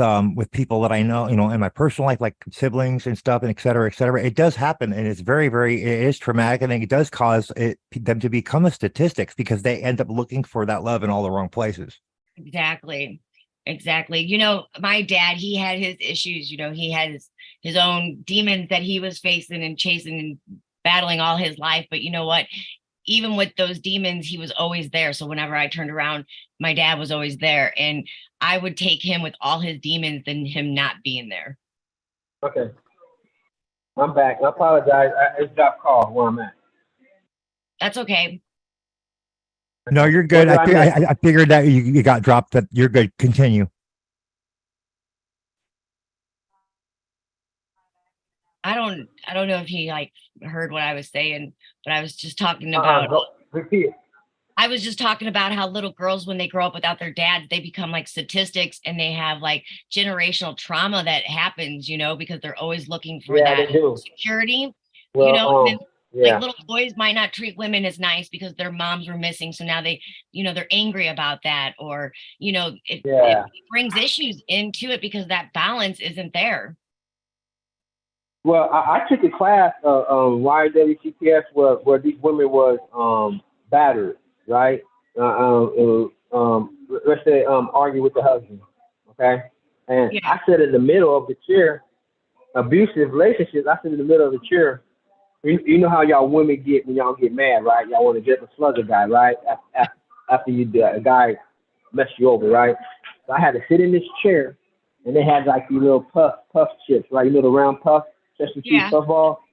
people that I know, you know, in my personal life, like siblings and stuff, and et cetera, et cetera. It does happen, and it's it is traumatic, and it does cause them to become a statistics, because they end up looking for that love in all the wrong places.
Exactly. You know, my dad, he had his issues. You know, he had his own demons that he was facing and chasing and battling all his life. But you know what? Even with those demons, he was always there. So whenever I turned around, my dad was always there. And I would take him with all his demons than him not being there.
Okay. I'm back. I apologize. It's dropped call where I'm at.
That's okay.
No, you're good. I figured that you got dropped. That you're good. Continue.
I don't know if he like heard what I was saying, but I was just talking about.
Repeat it.
I was just talking about how little girls, when they grow up without their dads, they become like statistics, and they have like generational trauma that happens, you know, because they're always looking for that security. Well, you know, and then, like little boys might not treat women as nice because their moms were missing. So now they, you know, they're angry about that, or, you know, it brings issues into it because that balance isn't there.
Well, I took a class YWCPS where these women was battered, right? Let's say argue with the husband, okay? And I sat in the middle of the chair, abusive relationships. I sit in the middle of the chair. You know how y'all women get when y'all get mad, right? Y'all want to get the slugger guy, right? After a guy mess you over, right? So I had to sit in this chair, and they had like these little puff chips, right? You know the round puff. especially
Yeah.
football.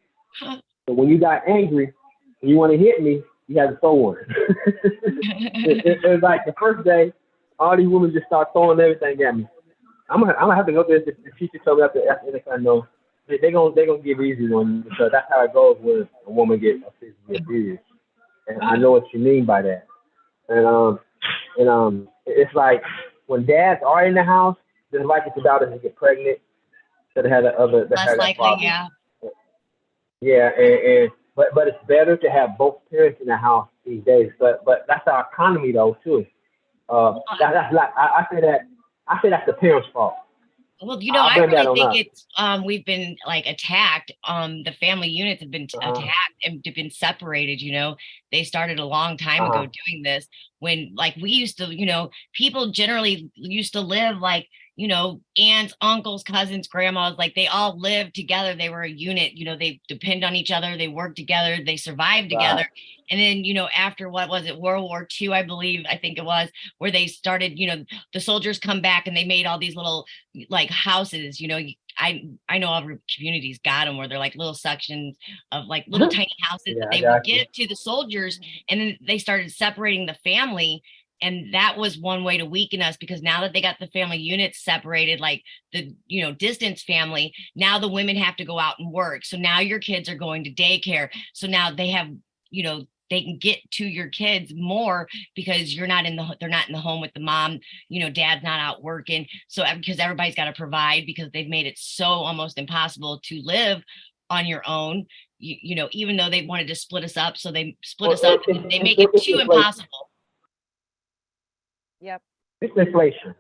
So when you got angry and you want to hit me, you had to throw one. It was like the first day, all these women just start throwing everything at me. I'm gonna have to go there. The teacher told me after the I know they gonna give easy one because that's how it goes when a woman gets physically abused. And I know what you mean by that. And it's like when dads are in the house, they're likely to daughters to get pregnant. So they have that other
Less likely,
problem.
yeah.
Yeah, but it's better to have both parents in the house these days. But that's our economy though too. That's like I say that's the parents' fault.
Well, you know, I really think it's we've been like attacked. The family units have been attacked and have been separated. You know, they started a long time ago doing this when, like, we used to, you know, people generally used to live like, you know, aunts, uncles, cousins, grandmas, like they all lived together. They were a unit. You know, they depend on each other. They worked together. They survived together. And then, you know, after what was it, World War II, I think it was, where they started, you know, the soldiers come back and they made all these little like houses, you know, I know every community's got them where they're like little sections of like little tiny houses that they would give to the soldiers. And then they started separating the family. And that was one way to weaken us, because now that they got the family units separated, like the, you know, distance family, now the women have to go out and work. So now your kids are going to daycare. So now they have, you know, they can get to your kids more because they're not in the home with the mom, you know, dad's not out working. So because everybody's got to provide, because they've made it so almost impossible to live on your own, you know, even though they wanted to split us up. So they split us up and they make it too impossible.
Yep.
It's inflation.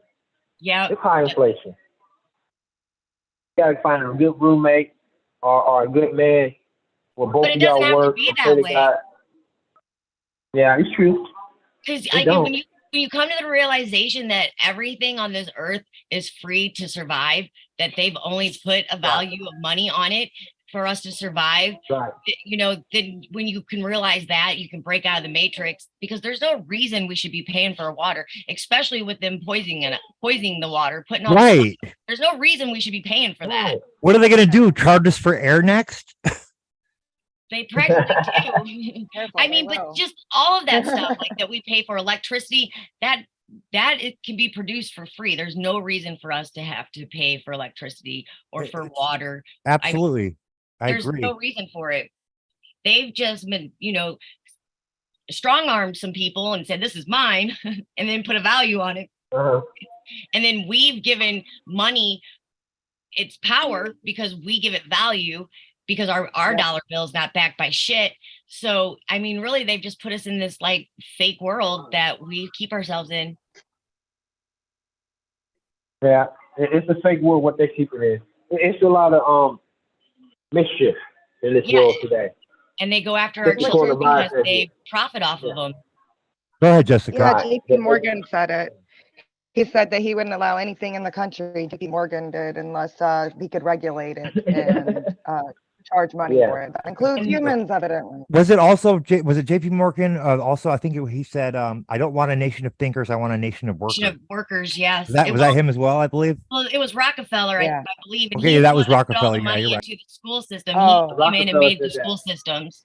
Yeah.
It's high inflation. You gotta find a good roommate or a good man where both of y'all work.
But it doesn't have to be that way.
Yeah, it's true.
Because when you come to the realization that everything on this earth is free to survive, that they've only put a value of money on it for us to survive, you know, then when you can realize that, you can break out of the matrix, because there's no reason we should be paying for water, especially with them poisoning the water, putting all there's no reason we should be paying for that.
What are they going to do? Charge us for air next?
They practically do. I mean, but just all of that stuff like that we pay for, electricity, that it can be produced for free. There's no reason for us to have to pay for electricity or for water.
Absolutely. I agree.
There's no reason for it. They've just been, you know, strong-armed some people and said, this is mine, and then put a value on it. And then we've given money its power because we give it value, because our dollar bill is not backed by shit. So, I mean, really, they've just put us in this like fake world that we keep ourselves in.
Yeah, it's a fake world what they keep it in. It's a lot of mischief in this world today.
And they go after our children because they profit off of them.
Go ahead, Jessica.
Yeah, JP Morgan said it. He said that he wouldn't allow anything in the country, JP Morgan did, unless he could regulate it and charge money for it. That includes humans, evidently.
Was it JP Morgan? Also, I think he said, I don't want a nation of thinkers, I want a nation of workers.
Nation of workers, yes.
Was that him as well, I believe?
Well, it was Rockefeller, I believe. And
okay, that was Rockefeller.
Yeah,
you're right.
Into the school system. He came in and made the school systems.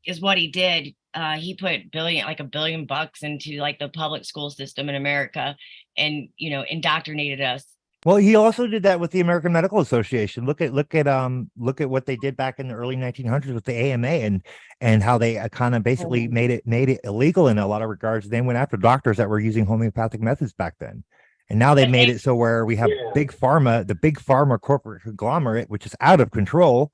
Is what he did. He put $1 billion into like the public school system in America, and, you know, indoctrinated us.
Well, he also did that with the American Medical Association. Look at what they did back in the early 1900s with the AMA, and how they kind of basically made it illegal in a lot of regards. They went after doctors that were using homeopathic methods back then, and now they made it so where we have big pharma, the big pharma corporate conglomerate, which is out of control.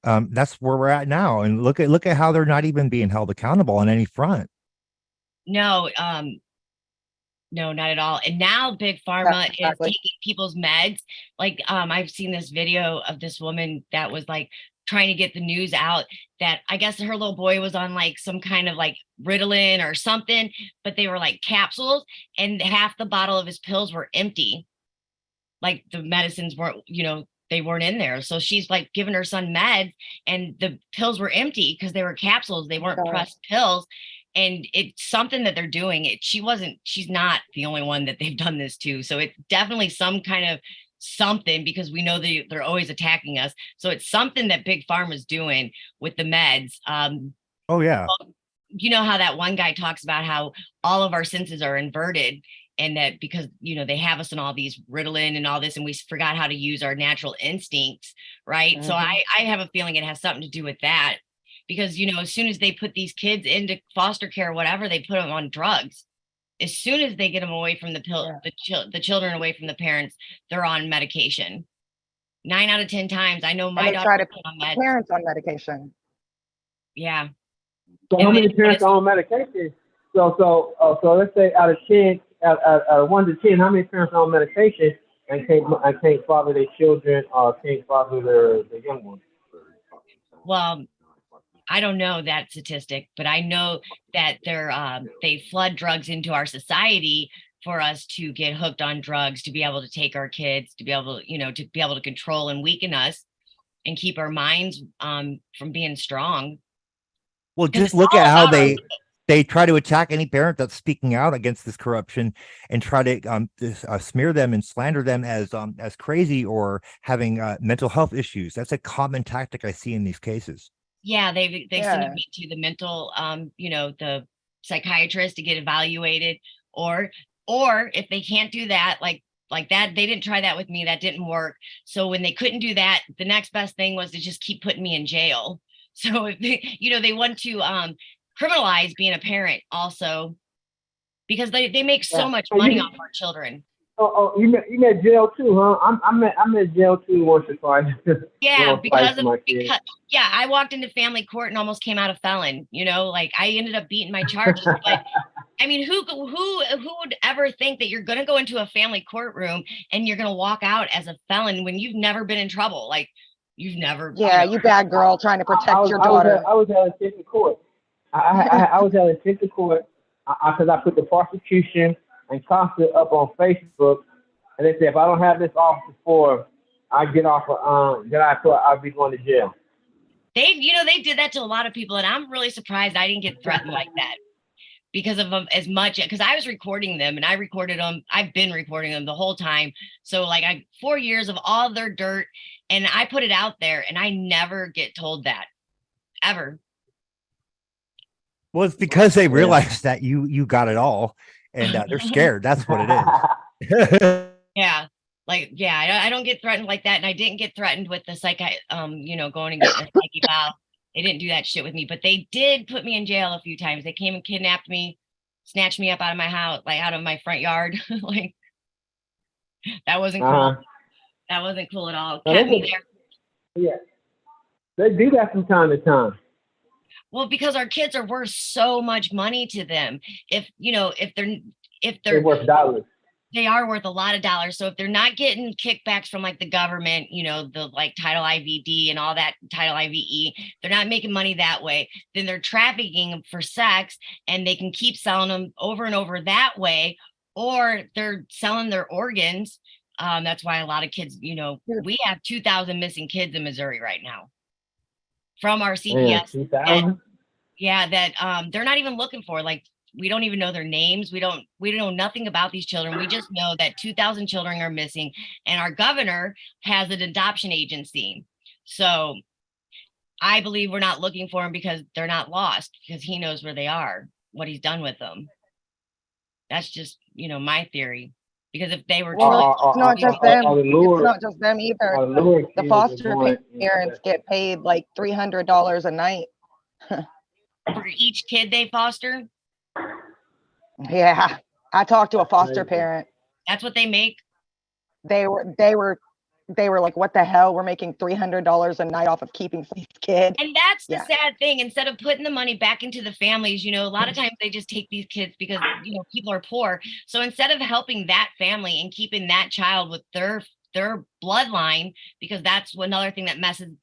That's where we're at now, and look at how they're not even being held accountable on any front.
No, not at all. And now big pharma is taking people's meds. Like, I've seen this video of this woman that was like trying to get the news out that I guess her little boy was on like some kind of like Ritalin or something, but they were like capsules, and half the bottle of his pills were empty. Like the medicines weren't, you know, they weren't in there. So she's like giving her son meds, and the pills were empty because they were capsules. They weren't pressed pills. And it's something that they're doing. She's not the only one that they've done this to. So it's definitely some kind of something, because we know they're always attacking us. So it's something that Big Pharma's doing with the meds.
Oh yeah.
You know how that one guy talks about how all of our senses are inverted, and that because, you know, they have us in all these Ritalin and all this, and we forgot how to use our natural instincts, right? So I have a feeling it has something to do with that, because, you know, as soon as they put these kids into foster care or whatever, they put them on drugs. As soon as they get them away from the children away from the parents, they're on medication. 9 out of 10 times. I know my daughter
try to
put on meds.
parents on medication.
Yeah.
So how many parents are on medication? So let's say out of 10, out of 1 to 10, how many parents are on medication and can't father their children or can't father their young ones?
Well, I don't know that statistic, but I know that they flood drugs into our society for us to get hooked on drugs, to be able to take our kids, to be able to, you know, to be able to control and weaken us and keep our minds from being strong.
Well, just look at how they try to attack any parent that's speaking out against this corruption and try to smear them and slander them as crazy or having mental health issues. That's a common tactic I see in these cases.
Yeah, they send them to the mental, you know, the psychiatrist to get evaluated, or if they can't do that, like that, they didn't try that with me. That didn't work. So when they couldn't do that, the next best thing was to just keep putting me in jail. So if they, you know, they want to criminalize being a parent also, because they make so much money off our children.
Oh, you met jail too, huh? I'm in jail too once or twice.
Yeah, because I walked into family court and almost came out a felon. You know, like I ended up beating my charges. But I mean, who would ever think that you're going to go into a family courtroom and you're going to walk out as a felon when you've never been in trouble? Like you've never.
Yeah, you bad girl trying to protect your daughter.
I was held in contempt of court. I was held in contempt of court because I put the prosecution and constantly up on Facebook, and they said if I don't have this officer for, I get off. I'll be going to jail.
They did that to a lot of people, and I'm really surprised I didn't get threatened like that because of as much. Because I was recording them, and I recorded them. I've been recording them the whole time. So like 4 years of all their dirt, and I put it out there, and I never get told that ever.
Well, it's because they realize that you got it all. And they're scared. That's what it is.
Yeah. Like, yeah, I don't get threatened like that. And I didn't get threatened with the you know, going and getting a psyche valve. They didn't do that shit with me, but they did put me in jail a few times. They came and kidnapped me, snatched me up out of my house, like out of my front yard. Like, that wasn't cool. That wasn't cool at all. Kept me there.
Yeah. They do that from time to time.
Well, because our kids are worth so much money to them. If they're
worth dollars.
They are worth a lot of dollars. So if they're not getting kickbacks from like the government, you know, the like Title IVD and all that, Title IVE, they're not making money that way, then they're trafficking them for sex, and they can keep selling them over and over that way, or they're selling their organs. That's why a lot of kids, you know, we have 2,000 missing kids in Missouri right now from our CPS. That they're not even looking for. Like, we don't even know their names. We know nothing about these children. We just know that 2,000 children are missing, and our governor has an adoption agency. So I believe we're not looking for them because they're not lost, because he knows where they are, what he's done with them. That's just, you know, my theory. Because if they were
it's not just them. It's not just them either. The foster parents get paid like $300 a night
for each kid they foster.
Yeah, I talked to a foster parent.
That's what they make.
They were like, what the hell? We're making $300 a night off of keeping these kids.
And that's the sad thing. Instead of putting the money back into the families, you know, a lot of times they just take these kids because, you know, people are poor. So instead of helping that family and keeping that child with their bloodline, because that's another thing that messes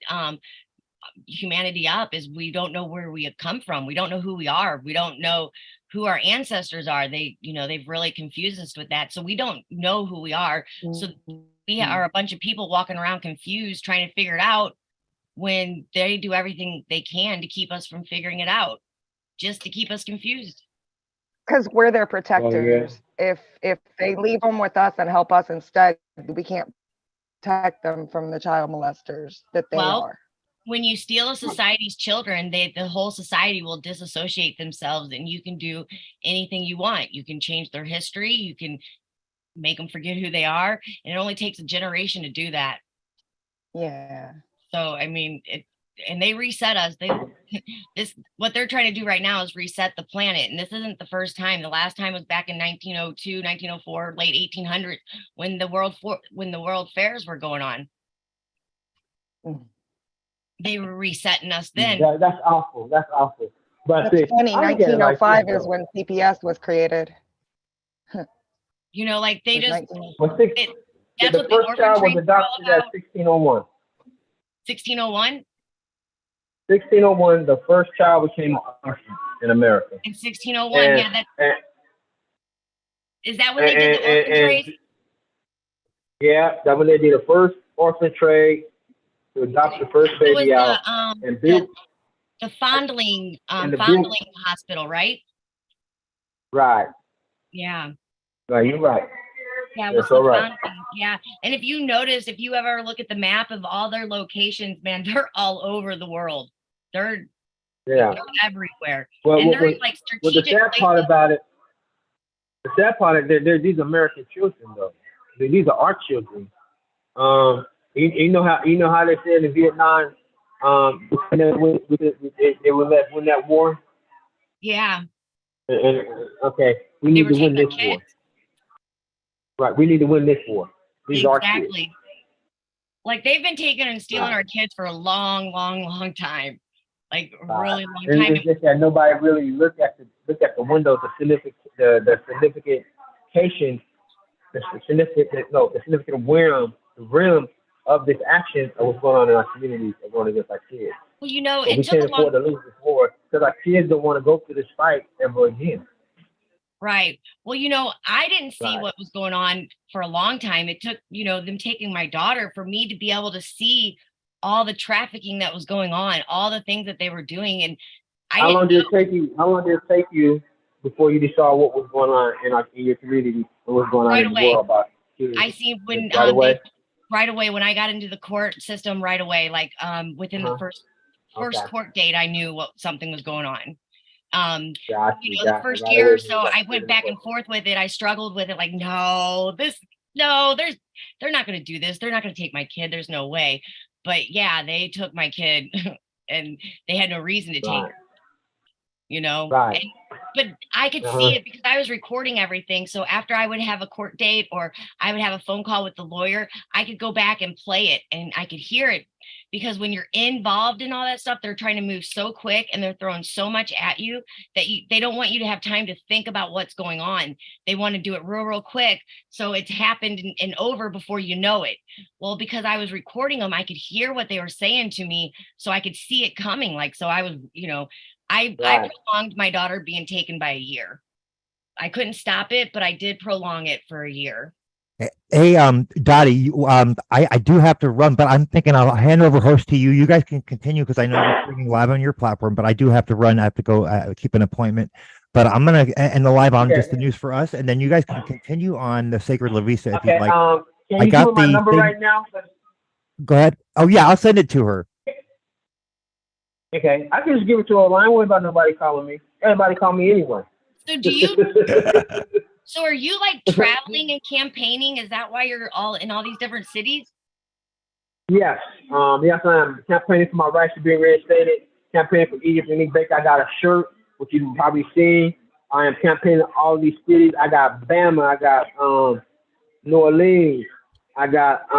humanity up, is we don't know where we have come from. We don't know who we are. We don't know who our ancestors are. They've really confused us with that. So we don't know who we are. So we are a bunch of people walking around confused, trying to figure it out, when they do everything they can to keep us from figuring it out, just to keep us confused.
Because we're their protectors. If they leave them with us and help us instead, we can't protect them from the child molesters that they are.
When you steal a society's children, the whole society will disassociate themselves, and you can do anything you want. You can change their history. You can make them forget who they are. And it only takes a generation to do that.
Yeah.
So, I mean, and they reset us. What they're trying to do right now is reset the planet. And this isn't the first time. The last time was back in 1902, 1904, late 1800s, when the world fairs were going on. They were resetting us then.
That's awful. That's awful. But
it's funny. 1905 is when CPS was created.
You know, like they just.
That's what the first child was adopted at 1601.
1601?
1601, the first child became an orphan in America.
In 1601, is that when they did the orphan trade?
Yeah, that's when they did the first orphan trade to adopt the first baby out. And build
the fondling hospital, right?
Right.
Yeah.
Right, you're right.
Yeah,
that's all right.
Yeah, and if you notice, if you ever look at the map of all their locations, man, they're all over the world. They're everywhere.
Well,
and they're like strategic.
The sad part about it, they're these American children though. These are our children. You know how they said in Vietnam, they would let win that war.
Yeah.
And okay, we need to win this war. Right, we need to win this war. These are our kids.
Like they've been taking and stealing our kids for a long, long, long time. Like a really long time.
It's just that nobody really look at the windows, the significant realm of this action of what's going on in our communities and going against our kids.
Well, you know,
we can't afford to lose this war because our kids don't want to go through this fight ever again.
Right. Well, you know, I didn't see what was going on for a long time. It took, you know, them taking my daughter for me to be able to see all the trafficking that was going on, all the things that they were doing. And
how long did it take you before you saw what was going on in your community and what's going on in the world about kids?
I see when right away when I got into the court system right away, like within the first court date, I knew something was going on. The first year or so, I went back and forth with it. I struggled with it, like, they're not going to do this. They're not going to take my kid. There's no way. But yeah, they took my kid and they had no reason to take her, you know?
Right.
But I could see it because I was recording everything. So after I would have a court date or I would have a phone call with the lawyer, I could go back and play it and I could hear it. Because when you're involved in all that stuff, they're trying to move so quick and they're throwing so much at you that they don't want you to have time to think about what's going on. They want to do it real quick. So it's happened and over before you know it. Well, because I was recording them, I could hear what they were saying to me. So I could see it coming. Like, so I was, you know, I prolonged my daughter being taken by a year. I couldn't stop it, but I did prolong it for a year.
Hey, Dottie, I do have to run, but I'm thinking I'll hand over host to you. You guys can continue because I know you're streaming live on your platform, but I do have to run. I have to go keep an appointment, but I'm going to end the live on just the news for us. And then you guys can continue on the Sacred Lovisa if you'd like.
Can you give my number right now?
Go ahead. Oh yeah, I'll send it to her.
Okay, I can just give it to her. I don't worry about nobody calling me. Everybody call me anyway.
So do you? So are you like traveling and campaigning? Is that why you're all in all these different cities?
Yes. Yes, I am campaigning for my rights to be reinstated. Campaigning for e.d.t. I got a shirt, which you can probably see. I am campaigning in all these cities. I got Bama. I got New Orleans. I got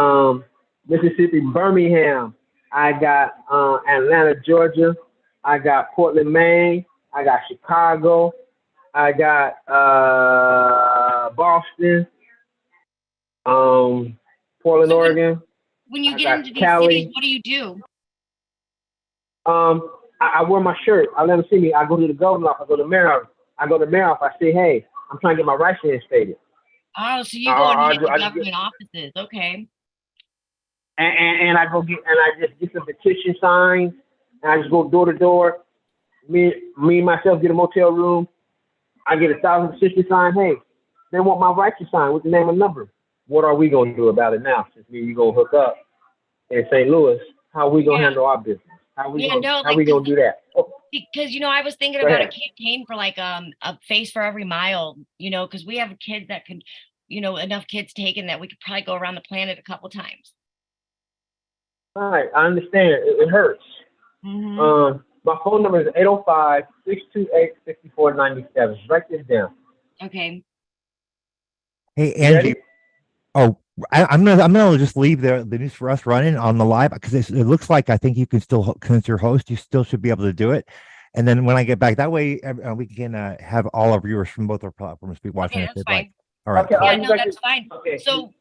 Mississippi, Birmingham. I got Atlanta, Georgia. I got Portland, Maine. I got Chicago. I got Boston, Portland, Oregon.
When you get into these cities, what do you do?
I wear my shirt. I let them see me. I go to the governor's office. I go to the mayor's office. I say, hey, I'm trying to get my rights reinstated.
Oh, so you go into the government offices. Okay.
And I just get some petition signs, and I just go door to door. Me and myself get a motel room. I get 1,000 petition signs. Hey, they want my rights to sign with the name and number. what are we going to do about it now? Since you going to hook up in St. Louis, how are we going to handle our business? How we going to do that?
Because, you know, I was thinking about a campaign for like a face for every mile, you know, because we have kids that could, you know, enough kids taken that we could probably go around the planet a couple times.
All right, I understand. It hurts. My phone number is 805-628-6497. Write this down.
Okay.
Hey, Angie. Oh, I'm gonna just leave the News for Us running on the live because it looks like I think you can still, since you're host, you still should be able to do it. And then when I get back, that way we can have all our viewers from both our platforms be watching.
Okay, that's fine.
Like. All right.
Okay,
yeah, no, that's fine.
Okay. So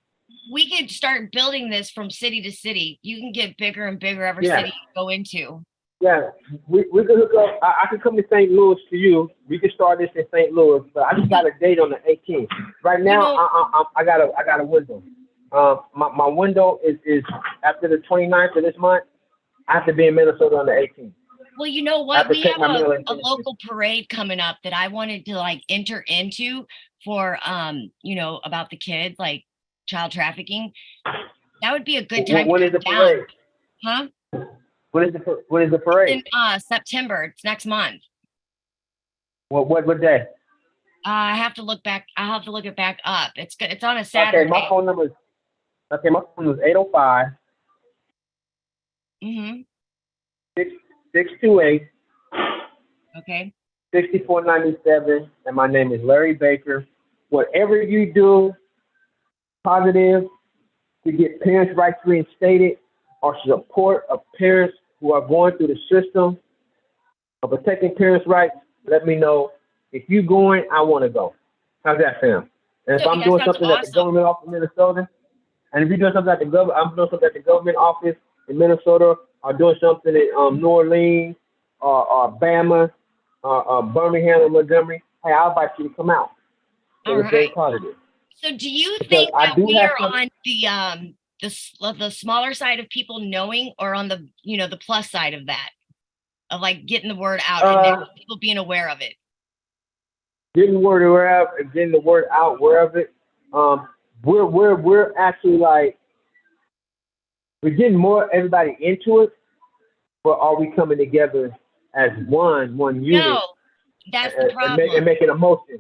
we could start building this from city to city. You can get bigger and bigger every city you go into.
Yeah, we could hook up. I could come to St. Louis to you. We could start this in St. Louis, but I just got a date on the 18th. Right now, I got a window. My window is after the 29th of this month. I have to be in Minnesota on the 18th.
Well, you know what? We have a local parade coming up that I wanted to like enter into for you know, about the kids, like child trafficking. That would be a good time.
When is the parade?
Huh?
What is the parade?
It's in September. It's next month.
What day?
I have to look back. I'll have to look it back up. It's on a Saturday.
Okay, my phone number is 805. 628.
Okay.
6497, and my name is Larry Baker. Whatever you do, positive to get parents' rights reinstated or support of parents who are going through the system of protecting parents' rights, let me know. If you're going, I want to go. How's that sound? And if I'm doing something at the government office in Minnesota, and if you're doing something at the government, I'm doing something at the government office in Minnesota, or doing something in New Orleans, or Bama, or Birmingham, or Montgomery, hey, I'll invite you to come out. So
all
it's very
right.
positive.
So do you think that we are on the smaller side of people knowing, or on the, you know, the plus side of that, of like getting the word out and people being aware of it?
Getting the word out, aware of it. We're actually like, we're getting more everybody into it, but are we coming together as one unit?
No, that's the problem.
And making a motion.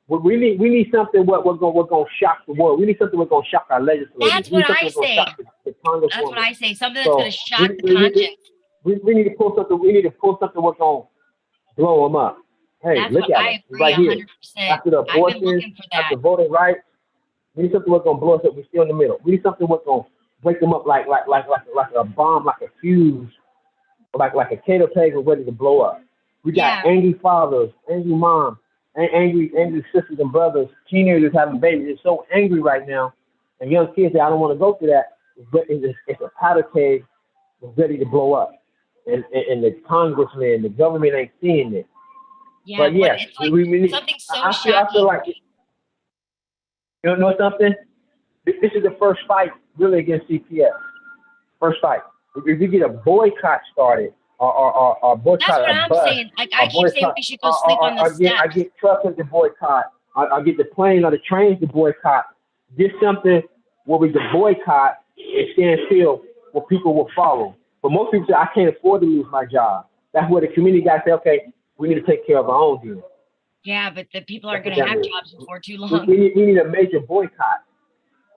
We need something we're gonna shock the world. We need something we're gonna shock our legislators.
That's what I say. That's what I say. Something that's gonna shock the conscience.
We need to pull something. We need to pull something we're gonna blow them up. Hey,
that's
look at it. Right 100%. Here. After the abortion, after voting rights, we need something we're gonna blow us up. We're still in the middle. We need something we're gonna break them up like a bomb, like a fuse, like a cater peg ready to blow up. We got angry fathers, angry moms, angry sisters and brothers, teenagers having babies. It's so angry right now, and young kids say, "I don't want to go through that." It's a powder keg ready to blow up, and the congressman, the government ain't seeing it.
Yeah,
but yeah,
it's like
we need
something so
shocking. I feel like, you know something? This is the first fight really against CPS. First fight. If we get a boycott started, or boycott,
that's what I'm saying. Like, I keep saying we should go sleep on the steps.
I get truckers to boycott. I get the plane or the trains to boycott. Get something where we can boycott and stand still, where people will follow. But most people say, I can't afford to lose my job. That's where the community guys say, okay, we need to take care of our own deal.
Yeah, but the people aren't going to have jobs before too long.
We need a major boycott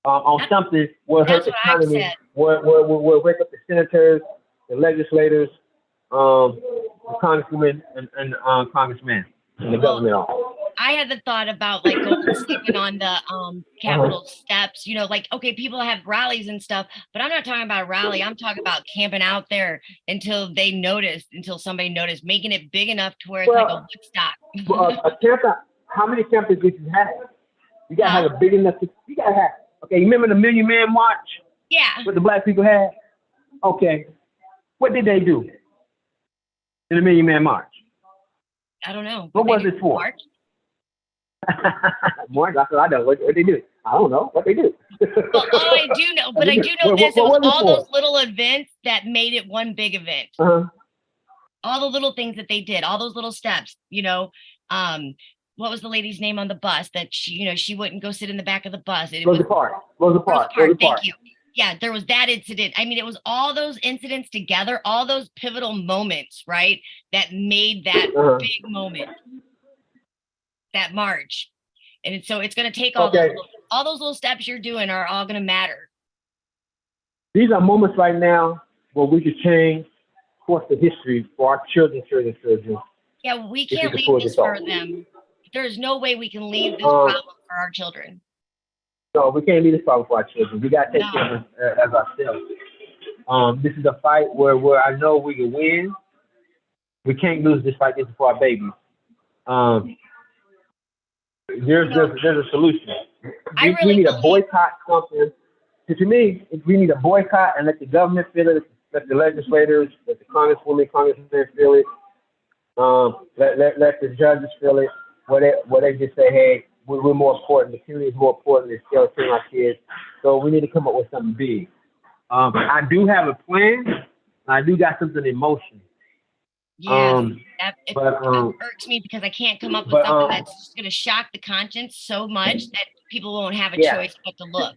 on something where hurt the economy, where wake up the senators, the legislators, the congressmen, and congressmen in the government office.
I had the thought about like going and sleeping on the Capitol steps, you know, like, okay, people have rallies and stuff, but I'm not talking about a rally. I'm talking about camping out there until somebody noticed, making it big enough to where it's like a Woodstock.
A camp, how many campers did you have? You got to have a big enough, you got to have, okay, you remember the Million Man March?
Yeah.
What the black people had? Okay. What did they do in the Million Man March?
I don't know.
What was it for?
March?
March, I know what they do. I don't know what they do.
Well, I do know, but I do know this. It was all those little events that made it one big event. All the little things that they did, all those little steps, you know, what was the lady's name on the bus that she wouldn't go sit in the back of the bus.
Rosa Parks.
Thank you. Yeah, there was that incident. I mean, it was all those incidents together, all those pivotal moments, right? That made that big moment, that march. And so it's going to take all those little steps you're doing are all going to matter.
These are moments right now where we could change course of history for our children.
Yeah, we can't leave this for them. There's no way we can leave this problem for our children.
No, we can't leave this problem for our children. We got to take care of them as ourselves. This is a fight where I know we can win. We can't lose this fight. This is for our babies. There's a solution. We need to boycott something. To me, we need to boycott and let the government feel it, let the legislators, let the congressmen feel it. Let the judges feel it. Where they just say, hey, we're more important. The community is more important than still killing our kids. So we need to come up with something big. I do have a plan. I do got something in motion.
Yeah, that irks me because I can't come up with something that's just going to shock the conscience so much that people won't have a choice but to look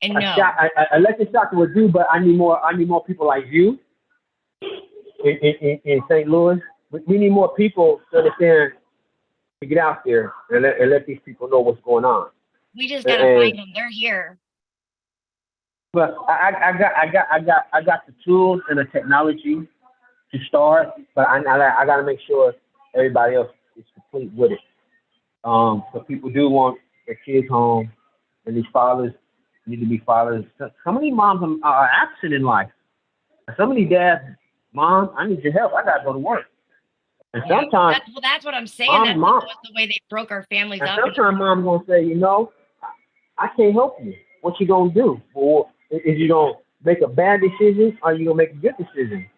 and know.
I let the shocker would do, but I need more people like you in St. Louis. We need more people to understand, to get out there and let these people know what's going on.
We just gotta find them. They're here.
But I got the tools and the technology to start, but I got to make sure everybody else is complete with it. So people do want their kids home, and these fathers need to be fathers. Some of these moms are absent in life. Some of these dads, Mom, I need your help. I got to go to work. And sometimes,
that's what I'm saying. That's the way they broke our families up.
Sometimes Mom's going to say, I can't help you. What you going to do? Or is you going to make a bad decision, or you going to make a good decision?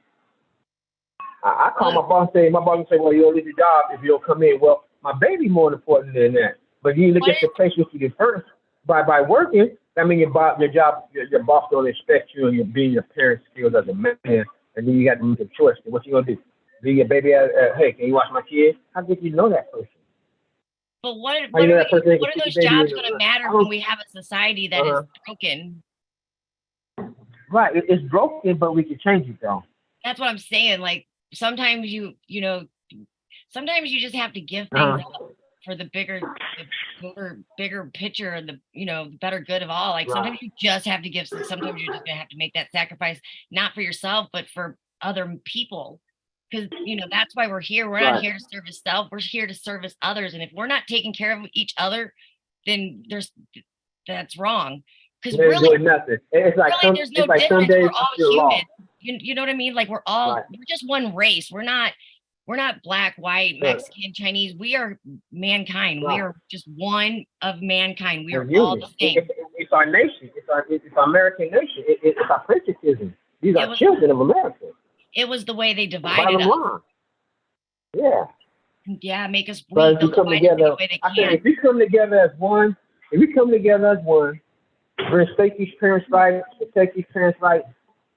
I call my boss and say, well, you'll leave your job if you don't come in. Well, my baby's more important than that. But you look at the place which you did first. By working, that means your boss don't expect you and you're being your parents' skills as a man. And then you got to make a choice. And what you going to do? Leave your baby hey, can you watch my kids? How did you know that person?
But what are those jobs going to matter when we have a society that is broken?
Right. It's broken, but we can change it, though.
That's what I'm saying. Like, sometimes sometimes you just have to give things up for the bigger picture and the better good of all. Like sometimes you just have to give. Sometimes you're just gonna have to make that sacrifice, not for yourself, but for other people. Because that's why we're here. We're not here to service self. We're here to service others. And if we're not taking care of each other, then that's wrong. Because really,
nothing. It's like
there's no difference. We're all human. You know what I mean? Like we're just one race. We're not black, white, Mexican, Chinese. We are mankind. We are just one of mankind. We are all the same.
It's our nation. It's our American nation. It's our patriotism. These are children of America.
It was the way they divided us.
Yeah.
Yeah, make us bleed the way they can.
If we come together as one, respect these parents' rights, protect these parents' rights,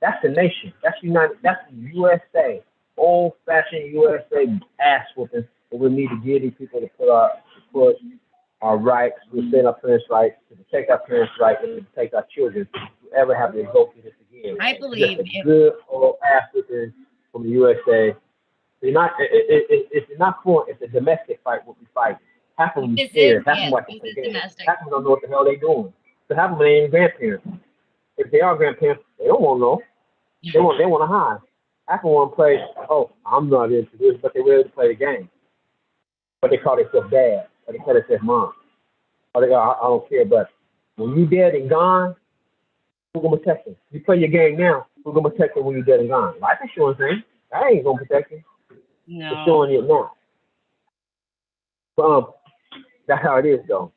that's the nation. That's united. That's the USA. Old-fashioned USA ass whooping. But we need to give these people to put our rights, to defend our parents' rights, to protect our parents' rights, and to protect our children. To ever have to go through this again.
I believe
it's good old ass whooping from the USA. It's not for. It's a domestic fight. What we fight. Half of them scared. Half of them watching the game. Half of them don't know what the hell they're doing. So half of them ain't grandparents. If they are grandparents, they don't want to know. They want to hide. Half of them want to play. Oh, I'm not into this, but they ready to play the game. But they call themselves dad, or they call themselves mom. Or they go, I don't care. But when you dead and gone, who's gonna protect you? You play your game now. Who's gonna protect you when you're dead and gone? Life insurance ain't. I ain't gonna protect you.
No.
It's showing it now. That's how it is, though.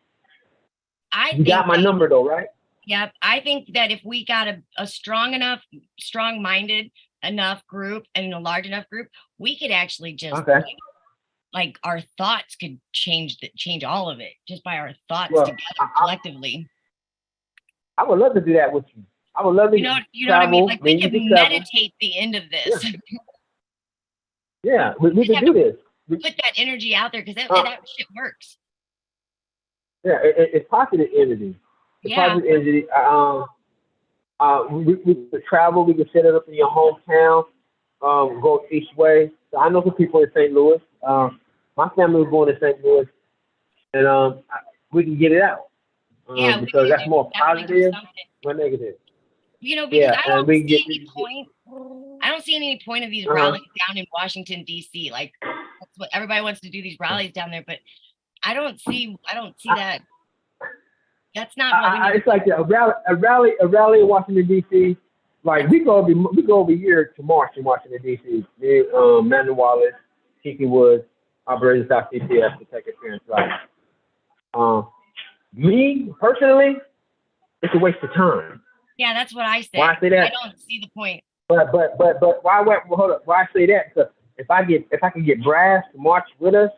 You got my number, though, right?
Yep. I think that if we got a strong-minded enough group and a large enough group, we could actually just like our thoughts could change all of it just by our thoughts together collectively.
I would love to do that with you. I would love to.
You know what I mean? Like we could meditate the end of this.
Yeah, we can do this.
put that energy out there because that shit works.
Yeah, it's positive energy. It's positive energy. We could travel. We could set it up in your hometown. Go each way. So I know some people in St. Louis. My family was born in St. Louis, and we can get it out. Because that's more positive than negative.
You know, because I don't see any point. I don't see any point of these rallies down in Washington D.C. Like that's what everybody wants to do, these rallies down there, but I don't see that. That's not what we need.
It's like a rally in Washington D.C. Like we go over here to march in Washington D.C. Me, Manuel Wallace, Kiki Woods, Operation Stop CPS to take appearance right. Me personally, it's a waste of time.
Yeah, that's what I say.
Why I say that?
I don't see the point.
But hold up. Why I say that? Because if I can get brass to march with us,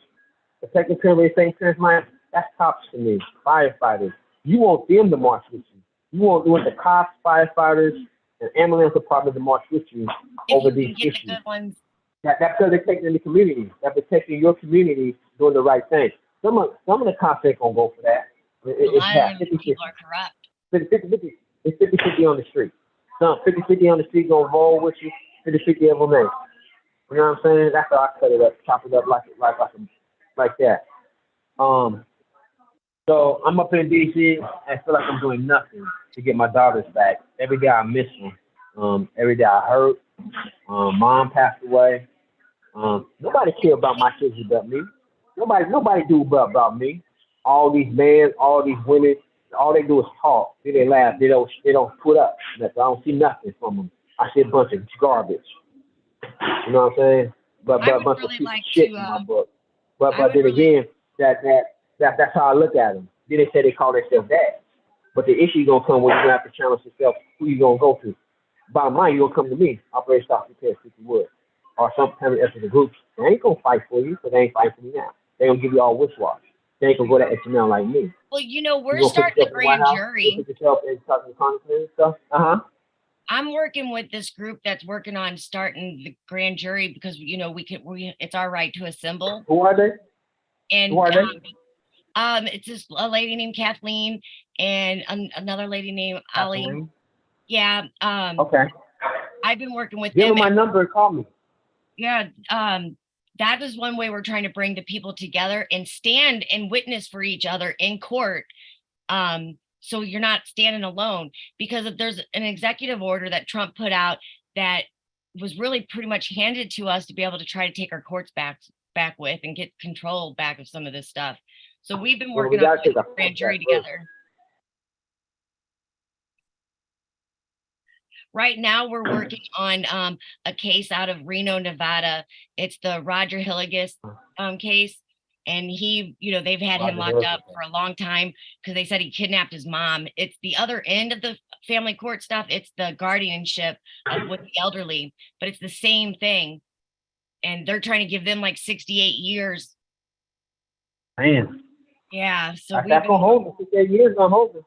to take appearance at St. Clair's Mine, that's cops to me, firefighters. You want them to march with you. You want the cops, firefighters, and ambulance department to march with you over these issues. The good ones. That's because they're taking in the community. They're protecting your community, doing the right thing. Some of the cops ain't gonna go for that.
A lot of them people are corrupt.
50-50. It's 50-50 on the street. Some 50-50 on the street gonna roll with you. 50-50 of them ain't. You know what I'm saying? That's how I cut it up, chop it up like that. So I'm up in DC. I feel like I'm doing nothing to get my daughters back. Every day I miss them. Every day I hurt. Mom passed away. Nobody care about my kids but me. Nobody do about me. All these men, all these women, all they do is talk. Then they laugh. They don't put up. I don't see nothing from them. I see a bunch of garbage. You know what I'm saying? But a bunch
really
of shit in my book. But then
really...
again, that's how I look at them. Then they say they call themselves that. But the issue gonna come when you're gonna have to challenge yourself. Who you gonna go to? Bottom line, you're gonna come to me. Operation Stop CPS if you would, or some kind of the groups. They ain't gonna fight for you, but they ain't fighting for me now. They gonna give you all wish wash. They ain't gonna go that extra mile like me.
Well, you know, we're starting the grand jury. I'm working with this group that's working on starting the grand jury because you know it's our right to assemble.
Who are they?
And
who are they?
It's just a lady named Kathleen and another lady named Ali. Yeah.
Okay.
I've been working with
Give
them.
them my number and call me.
Yeah. That is one way we're trying to bring the people together and stand and witness for each other in court. So you're not standing alone, because if there's an executive order that Trump put out that was really pretty much handed to us to be able to try to take our courts back with and get control back of some of this stuff. So we've been working on the grand jury together. Right now, we're working on a case out of Reno, Nevada. It's the Roger Hilligus case. And they've had him locked up for a long time because they said he kidnapped his mom. It's the other end of the family court stuff. It's the guardianship with the elderly, but it's the same thing. And they're trying to give them like 68 years.
Man.
Yeah. So
that's gonna hold it. 68 years gonna hold it.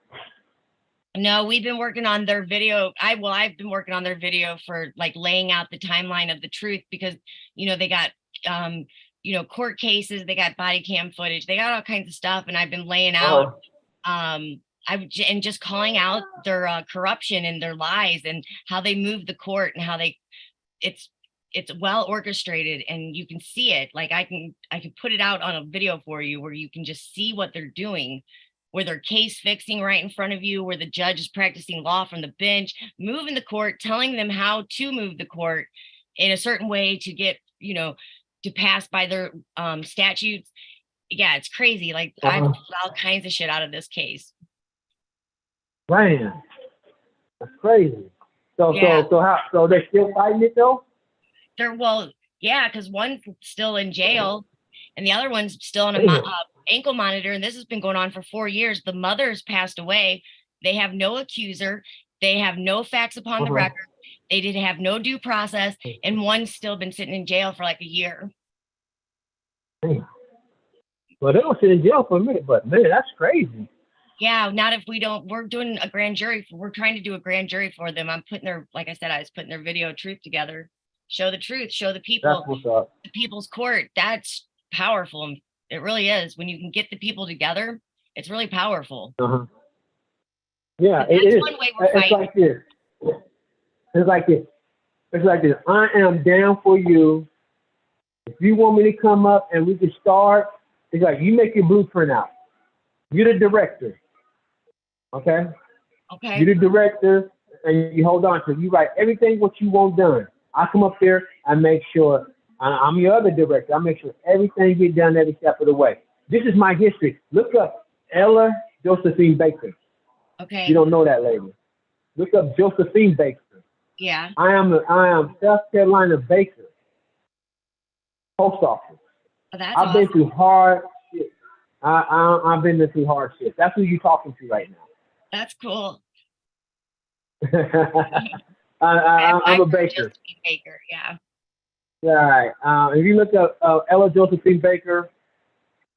No, we've been working on their video. I've been working on their video for like laying out the timeline of the truth because, they got, court cases, they got body cam footage, they got all kinds of stuff. And I've been laying out, and just calling out their corruption and their lies and how they move the court and how it's well orchestrated and you can see it. Like I can put it out on a video for you where you can just see what they're doing, where they're case fixing right in front of you, where the judge is practicing law from the bench, moving the court, telling them how to move the court in a certain way to get, to pass by their statutes. Yeah, it's crazy. Like I've pulled all kinds of shit out of this case.
Man, that's crazy. So they're still fighting it though?
Because one's still in jail and the other one's still on a ankle monitor, and this has been going on for 4 years. The mother's passed away. They have no accuser. They have no facts upon the record. They did have no due process, and one's still been sitting in jail for like a year.
Well, they don't sit in jail for a minute, but man, that's crazy.
Yeah, not if we don't. We're doing a grand jury. We're trying to do a grand jury for them. I'm putting like I said, I was putting their video truth together. Show the truth, show the people,
That's what's up.
The people's court. That's powerful. It really is. When you can get the people together, it's really powerful.
Yeah,
But
it
that's
is.
one way we're
It's
fighting.
like this. It's like this. It's like this. I am down for you. If you want me to come up and we can start, it's like you make your blueprint out. You're the director. Okay?
Okay.
You're the director and you hold on to it. You write everything what you want done. I come up there and make sure I'm your other director. I make sure everything get done every step of the way. This is my history. Look up Ella Josephine Baker.
Okay.
You don't know that lady. Look up Josephine Baker.
Yeah.
I am South Carolina Baker. Post office.
Oh, that's
I've
awesome.
been through hard shit. I've been through hard shit. That's who you're talking to right now.
That's cool.
I'm a baker.
Baker, yeah.
All right. If you look up Ella Josephine Baker,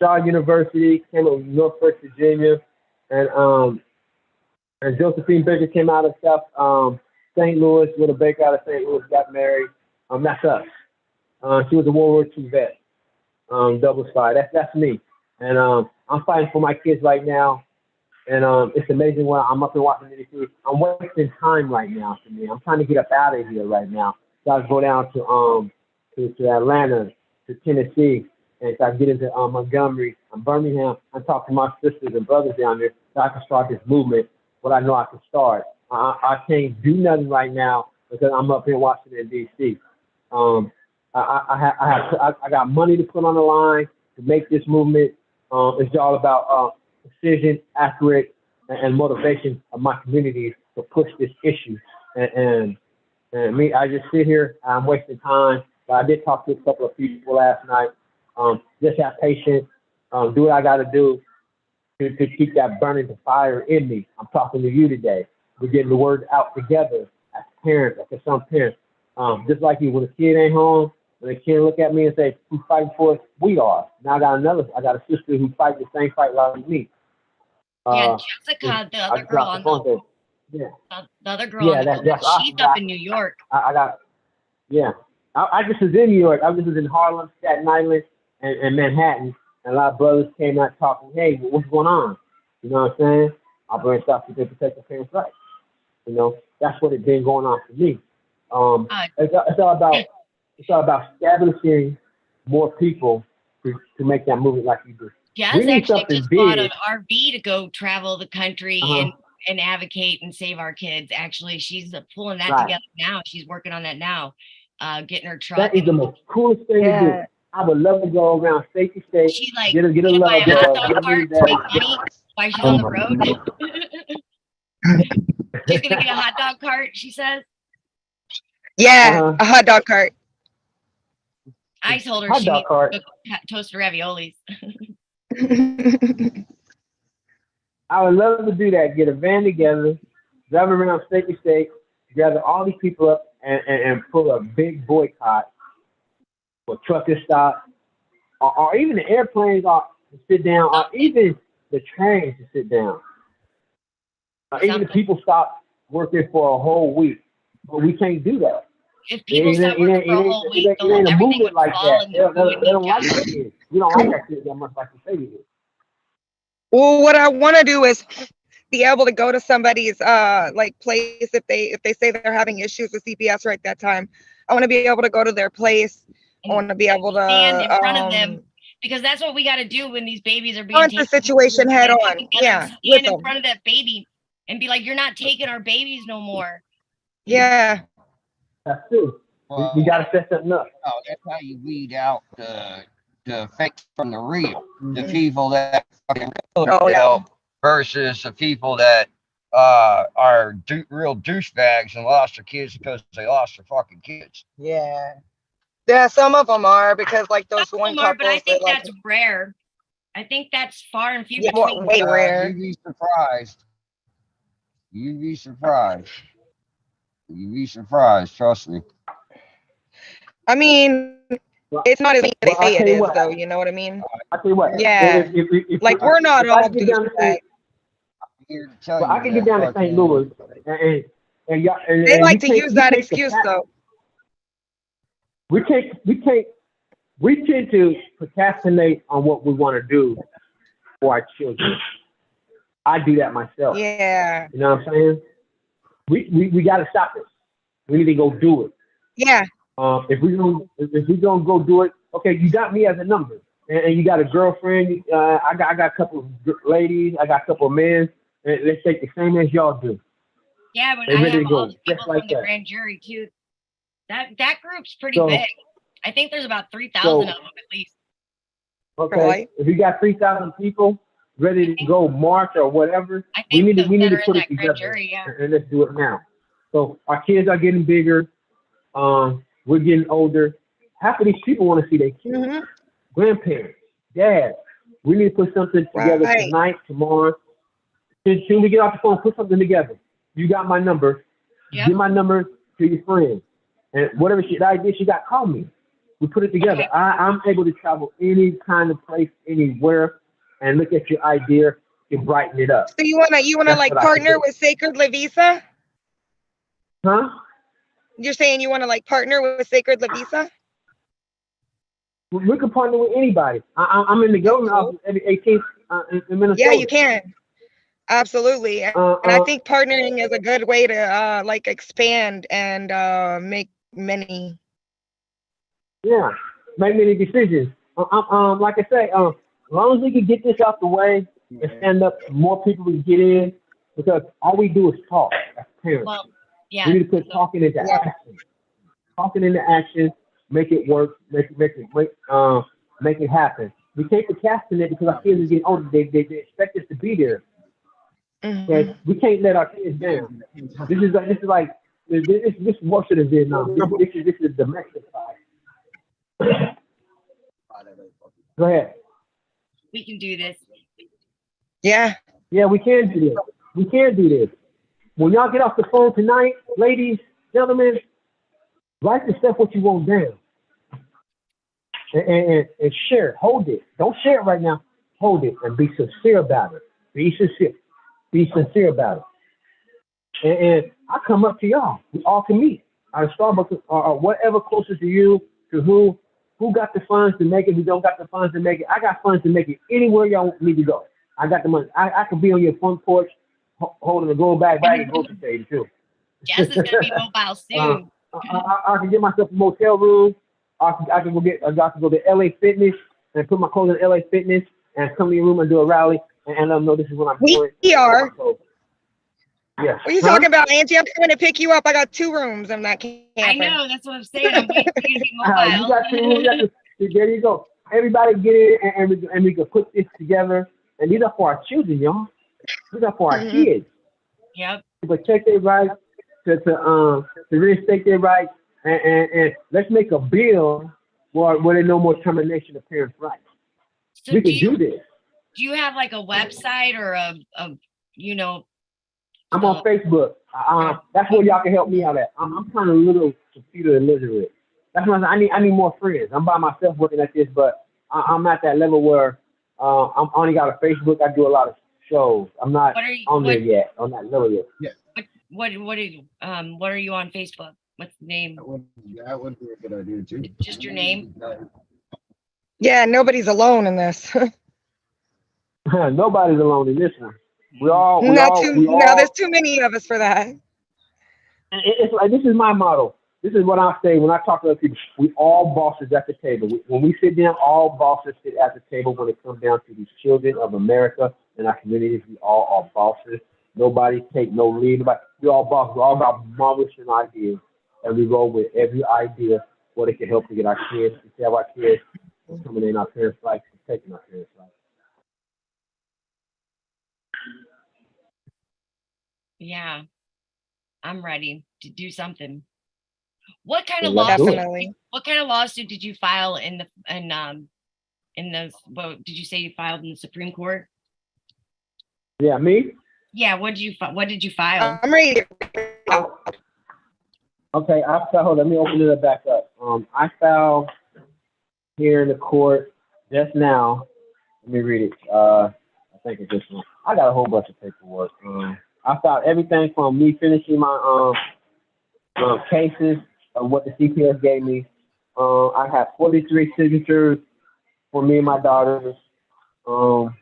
Shaw University, came out of Norfolk, Virginia, and Josephine Baker came out of South St. Louis with a baker out of St. Louis, got married. That's us. She was a World War II vet, double spy. That's me. And I'm fighting for my kids right now. And it's amazing when I'm up in Washington, D.C. I'm wasting time right now for me. I'm trying to get up out of here right now. So I go down to Atlanta, to Tennessee, and so I get into Montgomery and Birmingham and talk to my sisters and brothers down there so I can start this movement, what I know I can start. I can't do nothing right now because I'm up in Washington, D.C. I got money to put on the line to make this movement. It's all about precision, accurate, and motivation of my communities to push this issue. And me, I just sit here, I'm wasting time. But I did talk to a couple of people last night. Just have patience, do what I got to do to keep that burning fire in me. I'm talking to you today. We're getting the word out together as parents, as some parents. Just like you, when a kid ain't home, when a kid look at me and say, "Who's fighting for us?" We are. Now I got a sister who fight the same fight like me.
Yeah, Jessica, the other girl on the other girl on the
that's
she's
awesome.
up in New York.
I just was in New York. I was in Harlem, Staten Island, and Manhattan. And a lot of brothers came out talking, "Hey, what's going on?" You know what I'm saying? I bring stuff to protect the parents' rights. You know, that's what it's been going on for me. It's all about establishing more people to make that movement like you do.
Jess actually just bought an RV to go travel the country and advocate and save our kids. Actually, she's pulling that together now. She's working on that now, getting her truck.
That is the most coolest thing to do. I would love to go around state to state.
She like
get a love
buy a hot
dog,
dog cart to make money while she's on the road. She's gonna get a hot dog cart, she says.
Yeah, a hot dog cart.
I told her she needs to toast raviolis.
I would love to do that. Get a van together, drive around state to state, gather all these people up, and pull a big boycott for truckers stop, or even the airplanes to sit down, or even the trains to sit down. Even the people stop working for a whole week, but we can't do that.
If people stop working for a whole week, everything would
like
fall
that.
and
They don't like that shit. You don't like that shit that much like you say you do.
Well, what I want to do is be able to go to somebody's like place if they say they're having issues with CPS right that time. I want to be able to go to their place. I want to be able to
stand in front of them, because that's what we got to do when these babies are being
taken. The situation head on. Yeah,
stand in front of that baby and be like, "You're not taking our babies no more."
Yeah.
That's true. You got to set something up.
Oh, that's how you weed out the fake from the real. The people that fucking help versus the people that are real douchebags and lost their kids because they lost their fucking kids.
Yeah. Yeah, some of them are, because like those one couples.
But I think that's rare. I think that's far and few
between. Way rare.
You'd be surprised. You'd be surprised. You'd be surprised. Trust me.
I mean, it's not as easy as they say it is, though. You know what I mean?
I tell you what.
Yeah. Like we're not all douchebags.
I can get down to St. Louis, and
they like to use that excuse, though.
We take we tend to procrastinate on what we want to do for our children. I do that myself.
Yeah.
You know what I'm saying? We got to stop it. We need to go do it.
Yeah.
If we gonna go do it, okay, you got me as a number, and you got a girlfriend. I got a couple of ladies. I got a couple of men. And let's take the same as y'all do.
Yeah, but
They
I
ready
have
to go,
all the people
just like
from the
that.
grand jury too. That group's pretty
So-
big. I think there's about 3,000
So-
of them at least.
Okay,
Right.
if you got 3,000 people ready to go march or whatever,
I
we
think
need to
those that are
put
in
it
that grand
together,
jury, yeah.
and let's do it now. So our kids are getting bigger. We're getting older. Half of these people want to see their kids,
Mhm.
grandparents, dads. We need to put something together
Right.
tonight, tomorrow. Soon we get off the phone, put something together. You got my number.
Yep.
Give my number to your friend, and whatever idea she got, call me. We put it together.
Okay.
I'm able to travel any kind of place, anywhere, and look at your idea and brighten it up.
So you wanna
That's
like
what I
partner
do.
with Sacred Lovisa?
Huh?
You're saying you wanna like partner with Sacred Lovisa?
We can partner with anybody. I'm in the government office every 18th in Minnesota.
Yeah, you can. Absolutely. And I think partnering is a good way to like expand and make many.
Yeah, make many decisions. Like I say, as long as we can get this out the way and stand up, more people will get in, because all we do is talk as parents.
Well, yeah.
We need to put talking into action. Talking into action, make it work, make it happen. We can't procrastinate because our kids are getting older. They expect us to be there. Okay?
Mhm.
We can't let our kids down. This is worse than Vietnam. This is domestic side. Go ahead.
We can do this.
Yeah.
Yeah, we can do this. We can do this. When y'all get off the phone tonight, ladies, gentlemen, write the stuff what you want down. And share it. Hold it. Don't share it right now. Hold it and be sincere about it. Be sincere. Be sincere about it. And I come up to y'all. We all can meet at a Starbucks or whatever closest to you, to who got the funds to make it, who don't got the funds to make it. I got funds to make it anywhere y'all need to go. I got the money. I could be on your front porch holding a gold bag and grocery stage too.
Jess is gonna be mobile soon.
I can get myself a motel room. I can go to LA Fitness and put my clothes in LA Fitness and come to your room and do a rally and let them know this is what I'm doing.
We are.
Yeah.
What are you talking about, Angie? I'm coming to pick you up. I got 2 rooms in that camping.
I know, that's what I'm saying. I'm waiting for you to be
You
mobile.
got 2 rooms. There you go. Everybody get in and we can put this together. And these are for our children, y'all. These are for our kids.
Yep.
To protect their rights, to reinstate their rights, and let's make a bill where there's no more termination of parents' rights.
So
We can do this.
Do you have like a website or a
I'm on Facebook. That's where y'all can help me out at. I'm kind of a little computer illiterate. That's why I need more friends. I'm by myself working at this, but I'm at that level where I'm only got a Facebook. I do a lot of shows. I'm not on there yet, on that level yet.
Yeah. What are you on Facebook? What's the name?
That would be a good idea too.
Just your name?
Yeah, nobody's alone in this.
Nobody's alone in this one.
There's too many of us for that.
It's like, this is my motto. This is what I say when I talk to other people. We all bosses at the table. When we sit down, all bosses sit at the table when it comes down to these children of America and our communities. We all are bosses. Nobody take no lead. We all bosses. We all got marvelous ideas. And we roll with every idea what it can help to get our kids, to have our kids coming in our parents' lives, protecting our parents' lives.
Yeah, I'm ready to do something. What kind of
Definitely.
What kind of lawsuit did you file in the did you say you filed in the Supreme Court?
Yeah, me?
Yeah, what did you file?
I'm ready.
Okay, hold on, let me open it back up. I filed here in the court just now. Let me read it. I think it's this one. I got a whole bunch of paperwork. I filed everything from me finishing my cases of what the CPS gave me I have 43 signatures for me and my daughters. Let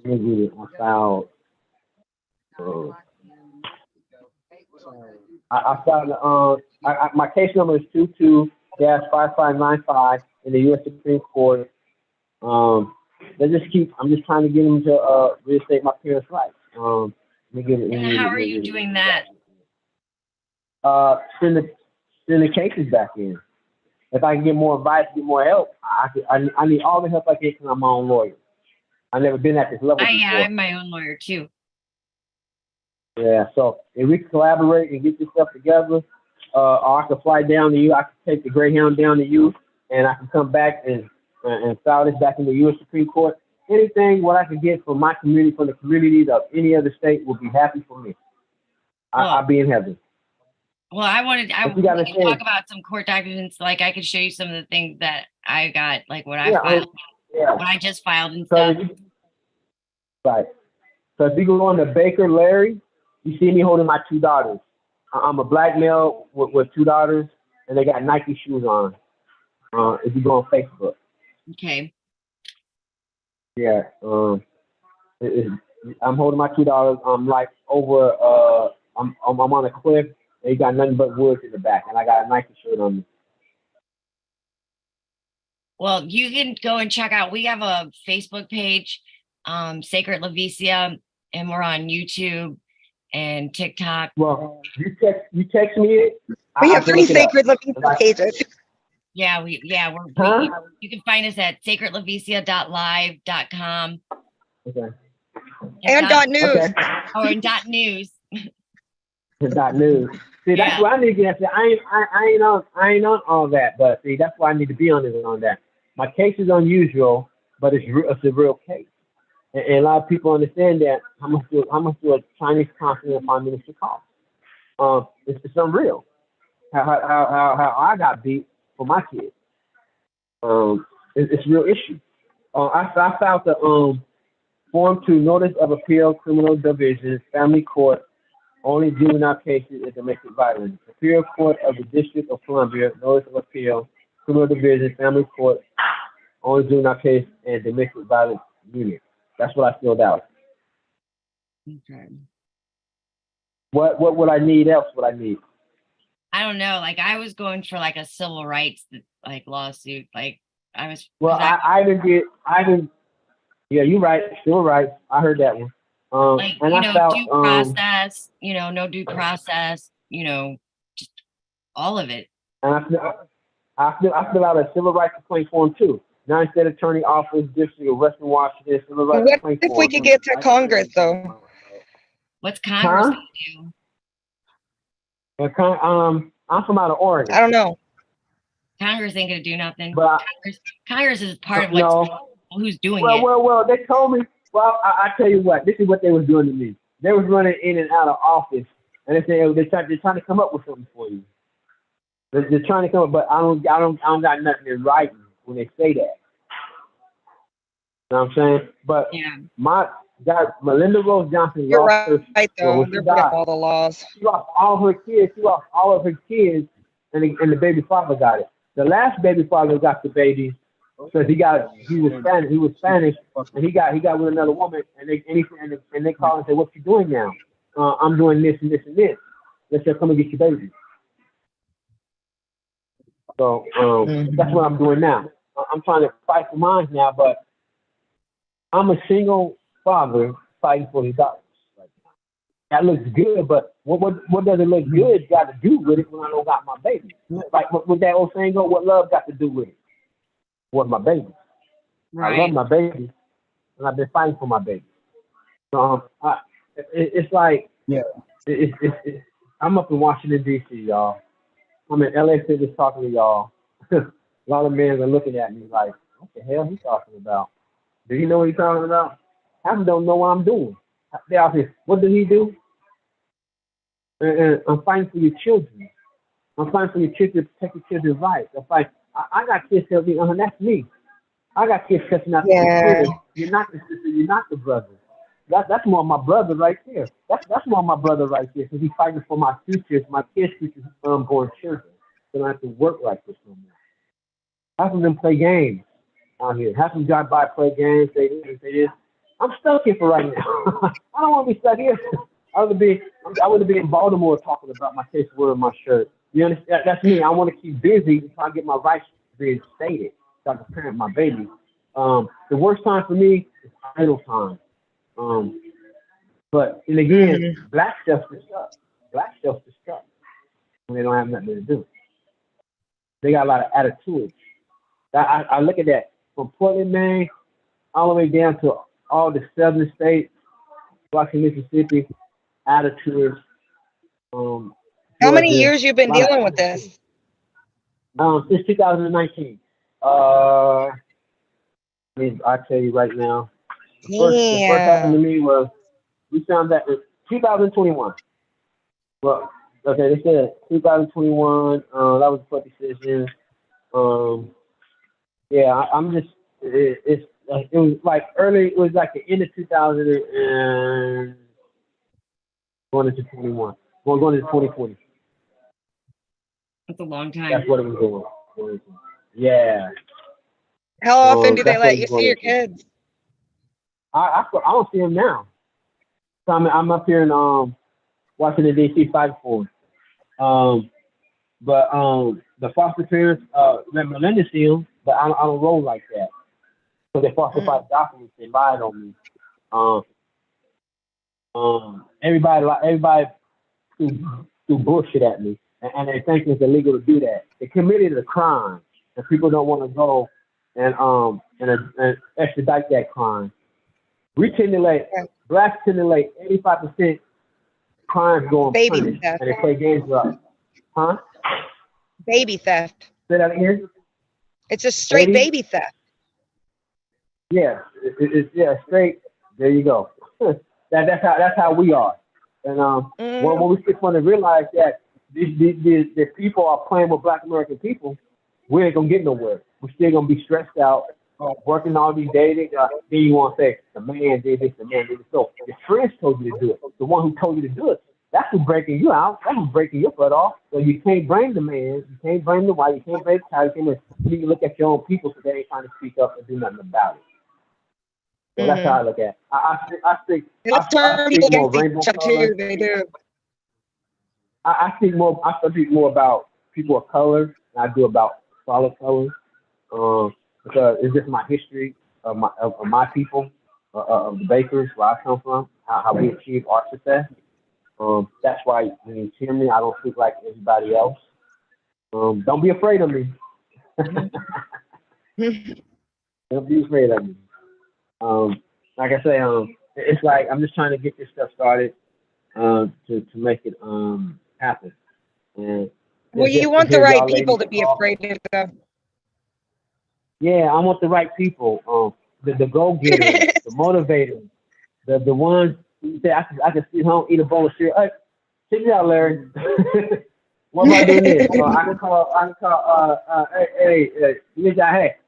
me get it. I filed. I filed. My case number is 22-5595 in the U.S. Supreme Court. They just keep. I'm just trying to get them to reinstate my parents' rights. Let me get it.
And how are you doing that?
Send the cases back in. If I can get more advice, get more help, I need all the help I get because I'm my own lawyer. I've never been at this level before.
Yeah, I'm my own lawyer too.
Yeah, so if we can collaborate and get this stuff together, or I can fly down to you, I can take the Greyhound down to you, and I can come back and file this back in the U.S. Supreme Court. Anything what I can get from my community, from the communities of any other state, will be happy for me. I'll be in heaven.
Well, we can talk about some court documents. Like I could show you some of the things that I got, like what I filed, what I just filed and stuff.
Right. So if you go on to Baker Larry, you see me holding my 2 daughters. I'm a black male with 2 daughters, and they got Nike shoes on. If you go on Facebook.
Okay.
Yeah. I'm holding my 2 daughters. I'm like over. I'm on a cliff. And you got nothing but woods in the back, and I got a Nike shirt on me.
Well, you can go and check out. We have a Facebook page, Sacred Lovisa, and we're on YouTube and TikTok.
Well, you text me it.
We have 3 Sacred Lovisa pages.
Yeah, you can find us at sacredlovisa.live.com.
Okay.
And .news.
Okay.
Oh, and .news.
.news. See, that's why I need to get. I ain't on all that, but see, that's why I need to be on that. My case is unusual, but it's a real case, and a lot of people understand that. How much do a Chinese consulate and prime minister cost? It's unreal. How I got beat for my kids. It's a real issue. I filed the Form 2 Notice of Appeal, Criminal Division, Family Court, only juvenile cases and domestic violence. Superior Court of the District of Columbia, Notice of Appeal, Criminal Division, Family Court, only juvenile case and domestic violence unit. That's what I filled out.
Okay.
What would I need else? What I need?
I don't know. Like I was going for like a civil rights lawsuit. Like I was.
Well, I didn't. Yeah, you're right. Civil rights. I heard that one.
Like,
and
due process, no due process, just all of it.
And I fill out a civil rights complaint form too. United States Attorney Office, District of Western Washington, civil rights complaint form.
What if we could get to Congress though?
What's Congress gonna do?
I'm from out of Oregon.
I don't know.
Congress ain't gonna do nothing.
But
Congress is part of who's doing it.
Well, they told me. Well, I tell you what. This is what they was doing to me. They was running in and out of office, and they say they're trying to come up with something for you. They're trying to come up, but I don't got nothing in writing when they say that. You know what I'm saying? But Melinda Rose Johnson lost her.
Right, though. They're breaking all the laws.
She lost all her kids. She lost all of her kids, and the baby father got it. The last baby father got the baby. Because he was Spanish, and he got with another woman, and they call and say, "What you doing now?" I'm doing this and this and this. They said, "Come and get your baby." So that's what I'm doing now. I'm trying to fight for mine now, but I'm a single father fighting for his daughters. That looks good, but what does it look good got to do with it when I don't got my baby? Like what that old saying go, what love got to do with it? With my baby. Right. I love my baby, and I've been fighting for my baby. So it's like, I'm up in Washington, D.C., y'all. I'm in LA City talking to y'all. A lot of men are looking at me like, what the hell he talking about? Do you know what he's talking about? I don't know what I'm doing. They all say, what did he do? And I'm fighting for your children. I'm fighting for your children to protect your children's rights. I'm fighting. I got kids telling me, that's me. I got kids cussing out the kids. You're not the sister, you're not the brother. That's more my brother right there. That's more my brother right there. Because he's fighting for my futures, my kids' futures, unborn children. So I don't have to work like this no more. Half of them play games out here. Half of them drive by, play games, say this. I'm stuck here for right now. I don't want to be stuck here. I want to be in Baltimore talking about my case wearing my shirt. You understand? That's me. I want to keep busy until I get my rights being stated so I can parent my baby. The worst time for me is idle time. But and again, black self-destruct. Black self-destruct when they don't have nothing to do. They got a lot of attitude. I look at that from Portland, Maine, all the way down to all the southern states, Washington, Mississippi, attitudes.
How many years you been dealing with this?
Since 2019. I'll tell you right now. The first happened to me was we found that in 2021. Well, okay, they said 2021. That was a tough decision. I'm just it was like early. It was like the end of 2000 and going into 21. Well, going into 2020.
That's a long time.
That's what it was doing. Yeah.
How often do they let you see your kids?
I don't see them now. So I'm up here in Washington D.C. fighting for them. But the foster parents let Melinda see them, but I don't roll like that. So they falsified documents. They lied on me. Everybody threw bullshit at me, and they think it's illegal to do that. They committed a crime, and people don't want to go and extradite that crime. Blacks tend to let 85% crimes go unpunished, and they play games up. Huh?
Baby theft.
Say that again?
It's a straight baby theft.
Yeah, it's straight. There you go. That's how we are. And when we just want to realize that these people are playing with Black American people, we ain't gonna get nowhere. We're still gonna be stressed out, working all these dating. Then you want to say the man did this, the man did this. So your friends told you to do it. The one who told you to do it, that's who's breaking you out. That's who's breaking your butt off. So you can't blame the man. You can't blame the wife. You can't blame the child. You need to look at your own people so they ain't trying to speak up and do nothing about it. So that's how I look at it. I speak more rainbow color.
They do.
I speak more about people of color than I do about solid color. Because it's just my history of my people, of the Bakers, where I come from, how we achieve our success. That's why when you hear me, I don't speak like everybody else. Don't be afraid of me. Don't be afraid of me. Like I say, it's like I'm just trying to get this stuff started to make it happen. And
well, you want the right people to be afraid of them.
Yeah, I want the right people. The go-getters, the motivators, the ones who say I can sit home, eat a bowl of cereal. Hey, check me out, Larry. What about doing this? I can call. Hey,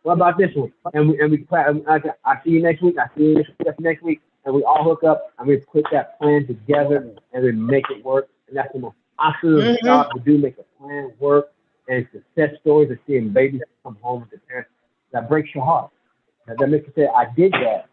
what about this one? And we I see you next week. I see you next week, and we all hook up and we put that plan together and we make it work. And that's the most awesome job to do: make a plan work and success stories of seeing babies come home with their parents. That breaks your heart. That makes you say, "I did that."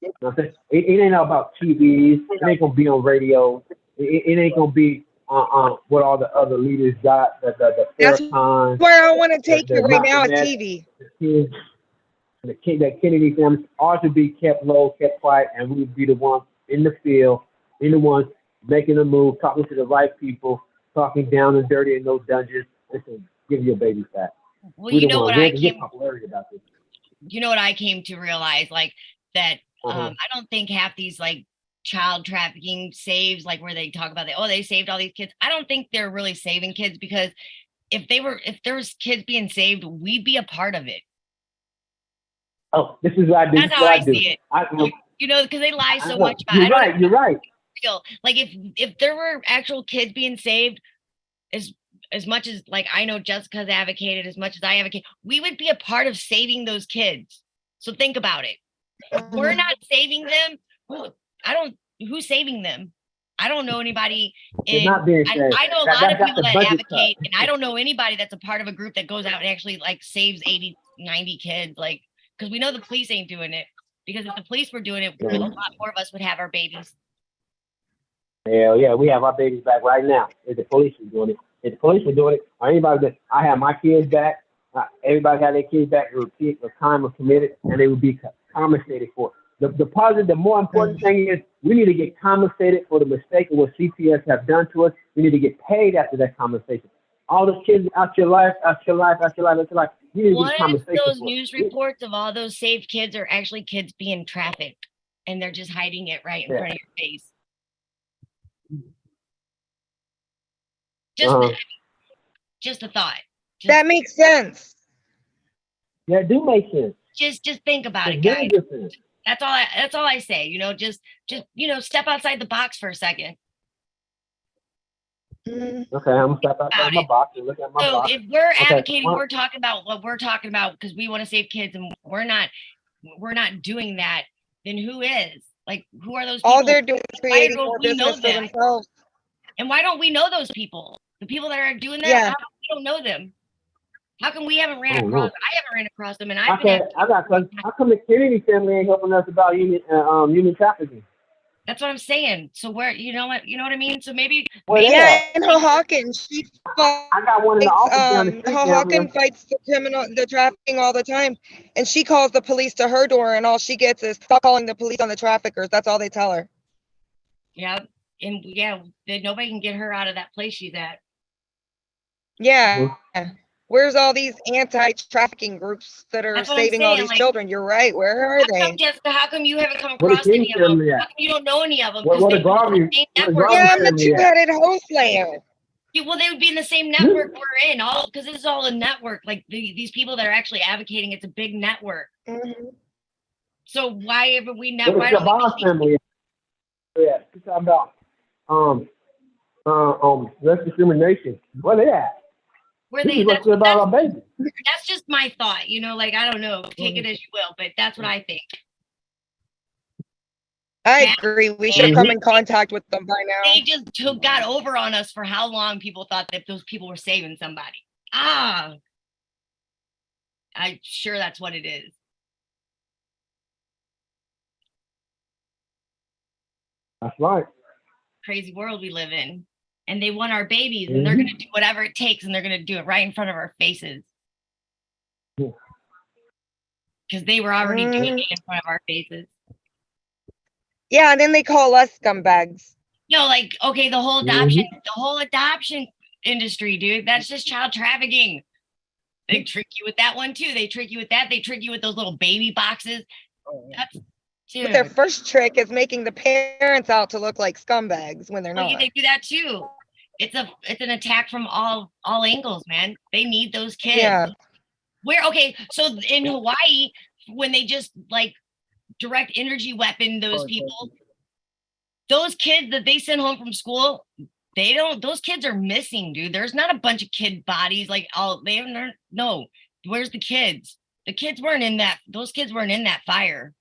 You know what I'm saying? It ain't about TVs. It ain't gonna be on radio. It ain't gonna be what all the other leaders got. The
That's
Farrakhan,
where I want to take you right now at TV.
The Kennedy family. Ours would be kept low, kept quiet, and we would be the ones in the field, be the ones making a move, talking to the right people, talking down and dirty in those dungeons. Listen, give your baby back.
Well, you know what I came to realize, like that. I don't think half these like child trafficking saves, like where they talk about they saved all these kids. I don't think they're really saving kids, because if there was kids being saved, we'd be a part of it.
Oh, this is what I do.
That's how I see it. Because they lie so much about it.
You're right.
Like if there were actual kids being saved, as much as like I know Jessica's advocated, as much as I advocate, we would be a part of saving those kids. So think about it. If we're not saving them, who's saving them? I don't know anybody
They're not being saved.
I know a lot of people
the
that
budget
advocate,
cut.
and I don't know anybody that's a part of a group that goes out and actually like saves 80, 90 kids. Like, because we know the police ain't doing it. Because if the police were doing it, a lot more of us would have our babies.
Hell yeah, we have our babies back right now. If the police were doing it, or anybody that I have my kids back, everybody had their kids back. The crime was committed, and they would be compensated for it. The positive, the more important thing is we need to get compensated for the mistake of what CPS have done to us. We need to get paid after that compensation. All those kids out your life. You need to
What
get
if
compensation
those
for
news
it.
reports of all those saved kids are actually kids being trafficked, and they're just hiding it right in front of your face? Just a thought.
That makes sense.
Yeah, it do make sense.
Just think about it,
It's
guys.
very good sense.
That's all I say. You know, just step outside the box for a second.
Okay, I'm gonna step outside my box and look at my box.
So if we're advocating, we're talking about what we're talking about because we want to save kids, and we're not doing that. Then who is? Like, who are those people?
All they're doing is creating more business for themselves.
And why don't we know those people? The people that are doing that,
Yeah.
how come we don't know them? How come we haven't ran across? I haven't ran across them, and how come
the Kennedy family ain't helping us about human trafficking?
That's what I'm saying. So where, you know what I mean? So maybe
and Hohawken,
I got one in the office down the street.
Hohawken fights the trafficking all the time, and she calls the police to her door, and all she gets is stop calling the police on the traffickers. That's all they tell her.
Yeah, and nobody can get her out of that place she's at.
Yeah. Where's all these anti-trafficking groups that are saving all these children? You're right. Where are they?
Jessica, how come you haven't come across any of them? How come you don't know any of them?
What the Garvey?
Yeah, I'm the two-headed host layer.
Yeah, well, they would be in the same network we're in, all because this is all a network. Like these people that are actually advocating, it's a big network. So why haven't we not? Why don't we?
Family. Yeah, she's talking about less discrimination. Where they at?
Where they? That's just my thought. You know, like I don't know. Take it as you will, but that's what I think.
I agree. We should have come in contact with them by now.
They just got over on us for how long people thought that those people were saving somebody. I'm sure that's what it is.
That's right.
Crazy world we live in. And they want our babies, and they're going to do whatever it takes, and they're going to do it right in front of our faces. Because they were already doing it in front of our faces.
Yeah, and then they call us scumbags.
No, like, okay, the whole adoption industry, dude, that's just child trafficking. They trick you with that one too. They trick you with that. They trick you with those little baby boxes.
But their first trick is making the parents out to look like scumbags when they're not.
They do that too. It's an attack from all angles, man. They need those kids.
Yeah.
So in Hawaii, when they just like direct energy weapon those people, those kids that they send home from school, those kids are missing, dude. There's not a bunch of kid bodies like no. Where's the kids? The kids weren't in that. Those kids weren't in that fire.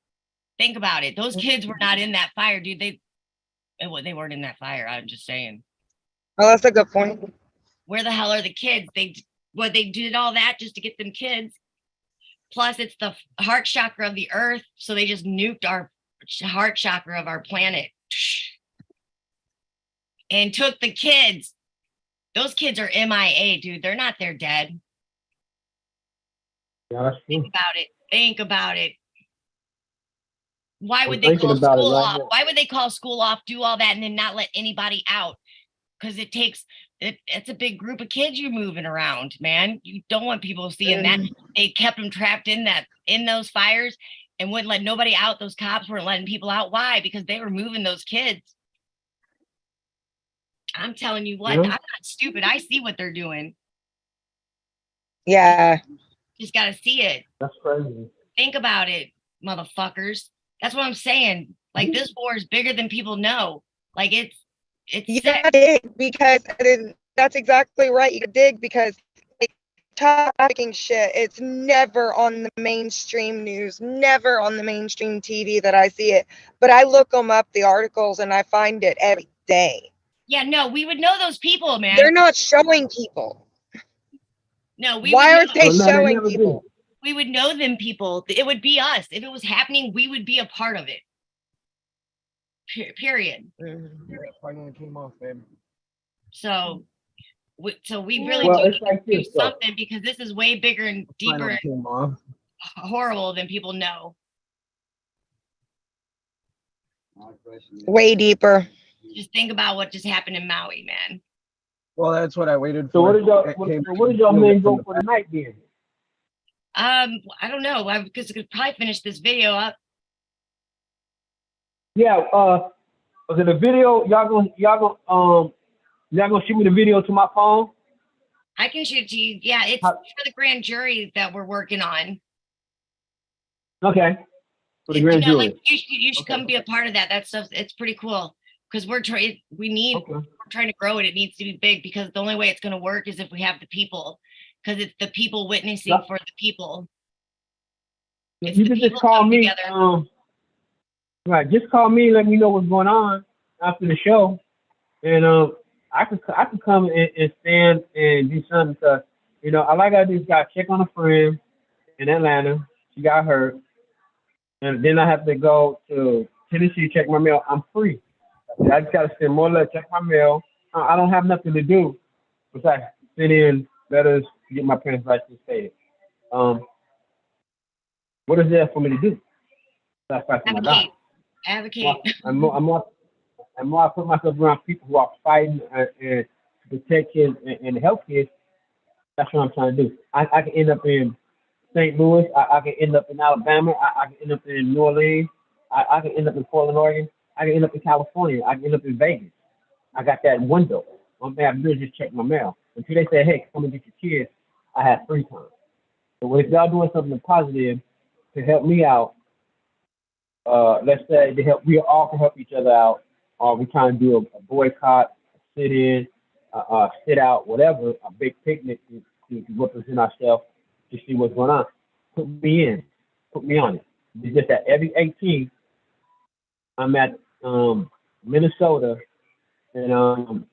Think about it. Those kids were not in that fire, dude. They weren't in that fire. I'm just saying.
Oh, that's a good point.
Where the hell are the kids? They did all that just to get them kids. Plus, it's the heart chakra of the earth, so they just nuked our heart chakra of our planet and took the kids. Those kids are MIA, dude. They're not there dead.
Yeah,
Think about it. Why would they call school off? Why would they call school off, do all that, and then not let anybody out? Because it's a big group of kids you're moving around, man. You don't want people seeing that. They kept them trapped in those fires and wouldn't let nobody out. Those cops weren't letting people out. Why? Because they were moving those kids. I'm telling you what, I'm not stupid. I see what they're doing.
Yeah.
Just gotta see it.
That's crazy.
Think about it, motherfuckers. That's what I'm saying. Like, this war is bigger than people know. Like, it's
because that's exactly right. You dig because like trafficking shit, it's never on the mainstream news, never on the mainstream TV that I see it. But I look them up, the articles, and I find it day.
Yeah, no, we would know those people, man.
They're not showing people.
No,
Why aren't they showing people?
We would know them people. It would be us. If it was happening, we would be a part of it. Period. So we really do need to do something, because this is way bigger and deeper and horrible than people know.
Way deeper.
Just think about what just happened in Maui, man.
Well, that's what I waited
So
for.
what did y'all men go for tonight then?
I don't know. Because I could probably finish this video up.
Yeah, was it a video? Y'all gonna shoot me the video to my phone?
I can shoot to you. Yeah, it's for the grand jury that we're working on.
Okay. For the grand jury.
Like you should come be a part of that. That stuff, it's pretty cool. Because we're trying to grow it. It needs to be big, because the only way it's going to work is if we have the people, because it's the people witnessing for the people. It's
you can just call me. Right, just call me. Let me know what's going on after the show, and I could come and stand and do something. Because all I gotta do is check on a friend in Atlanta. She got hurt, and then I have to go to Tennessee, check my mail. I'm free. I just gotta send more letters, check my mail. I don't have nothing to do besides send in letters to get my parents' license paid. What is there for me to do?
Advocate.
I'm more I put myself around people who are fighting and protecting and help kids. That's what I'm trying to do. I can end up in St. Louis. I can end up in Alabama. I can end up in New Orleans. I can end up in Portland, Oregon. I can end up in California. I can end up in Vegas. I got that window. One thing I do is just check my mail. Until they say, hey, come and get your kids, I have free time. So if y'all doing something positive to help me out, let's say we all can help each other out, or we trying to do a boycott, a sit-in, sit out, whatever, a big picnic to represent ourselves, to see what's going on. Put me on it. It's just that every 18th, I'm at Minnesota, and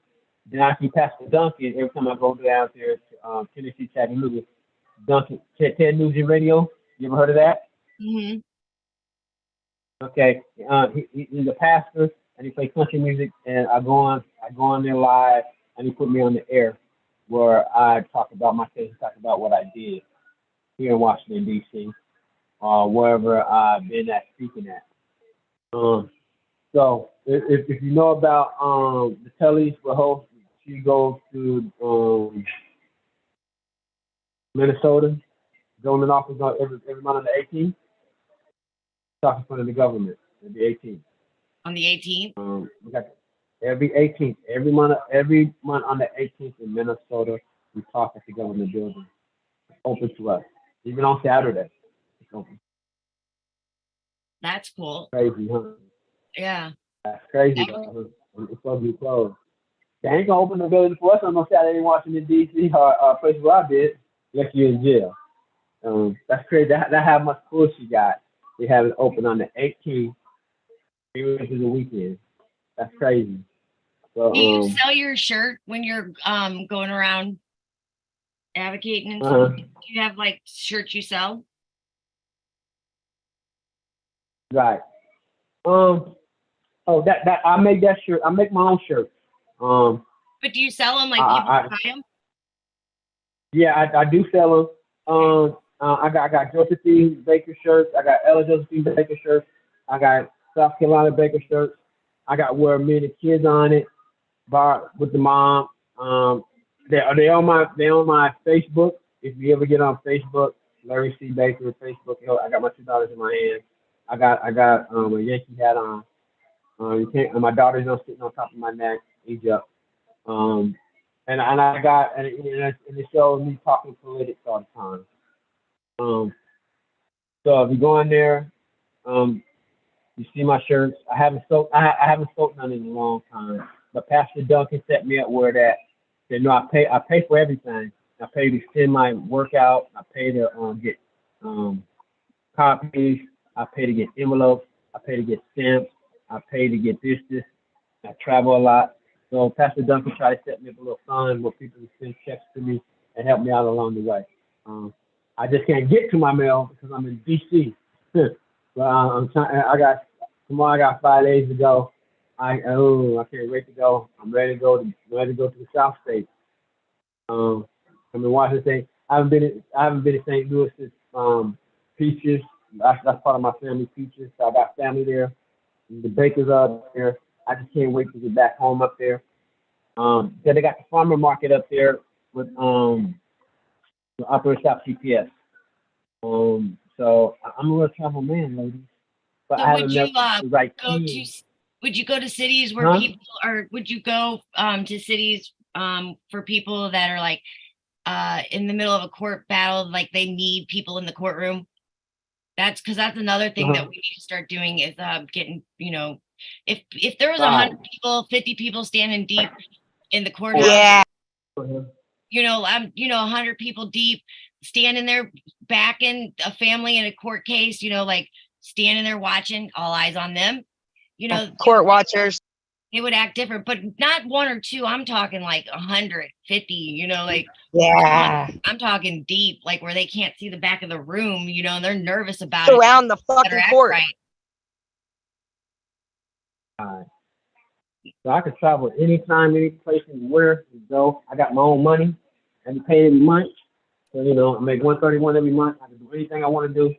then I see Pastor Duncan every time I go down there to Tennessee, Chattanooga. Duncan, Ted News and Radio. You ever heard of that?
Mm-hmm.
Okay, he's a pastor and he plays country music, and I go on there live, and he put me on the air where I talk about my case, talk about what I did here in Washington D.C. or wherever I've been at speaking at. So if you know about the Telly's host, she goes to Minnesota, going in office every month on the 18th, talking in front of the government on the 18th.
On the 18th?
We got every 18th, every month on the 18th in Minnesota, we talk at the government building. It's open to us. Even on Saturday, it's open.
That's cool.
Crazy, huh?
Yeah.
That's crazy. It's supposed to be closed. They ain't gonna open the building for us on no Saturday in Washington D.C. or place where I did. Unless you're in jail. That's crazy. That how much pull she got. They have it open on the 18th, even if it's a weekend. That's crazy. So,
do you sell your shirt when you're going around advocating and stuff? Do you have like shirts you sell?
Right. That I make that shirt. I make my own shirts.
But do you sell them like people buy them?
Yeah, I do sell them. I got Josephine Baker shirts. I got Ella Josephine Baker shirts. I got South Carolina Baker shirts. I got where me and the kids on it, bar with the mom. They on my Facebook. If you ever get on Facebook, Larry C. Baker Facebook. I got my $2 in my hand. I got a Yankee hat on. My daughter's sitting on top of my neck, Egypt. And I got and it shows me talking politics all the time. So if you go in there, you see my shirts. I haven't sold none in a long time. But Pastor Duncan set me up where that. I pay for everything. I pay to send my workout. I pay to get copies. I pay to get envelopes. I pay to get stamps. I pay to get this. I travel a lot. So Pastor Duncan tried to set me up a little fund where people can send checks to me and help me out along the way. I just can't get to my mail because I'm in D.C. But I'm trying. Tomorrow. I got 5 days to go. I can't wait to go. I'm ready to go. Ready to go to the South State. I'm in Washington State. I haven't been in St. Louis since Peaches. That's part of my family, Peaches. So I got family there. The Bakers are up there. I just can't wait to get back home up there. Then they got the farmer market up there with the Upper South CPS. So I'm a real travel man, ladies. But
So
I haven't met the right
go
team.
would you go to cities where people are, would you go to cities for people that are like in the middle of a court battle, like they need people in the courtroom? That's another thing that we need to start doing is getting, if there was 100 people, 50 people standing deep in the courthouse,
Yeah.
100 people deep standing there backing a family in a court case, like standing there watching, all eyes on them,
Court watchers.
They would act different, but not 1 or 2. I'm talking like 150, like,
Yeah.
I'm talking deep, like where they can't see the back of the room, and they're nervous about it.
Surround the fucking court.
Right.
So I can travel anytime, any place, anywhere to go. I got my own money. I be paid every month. So, I make $131 every month. I can do anything I want to do.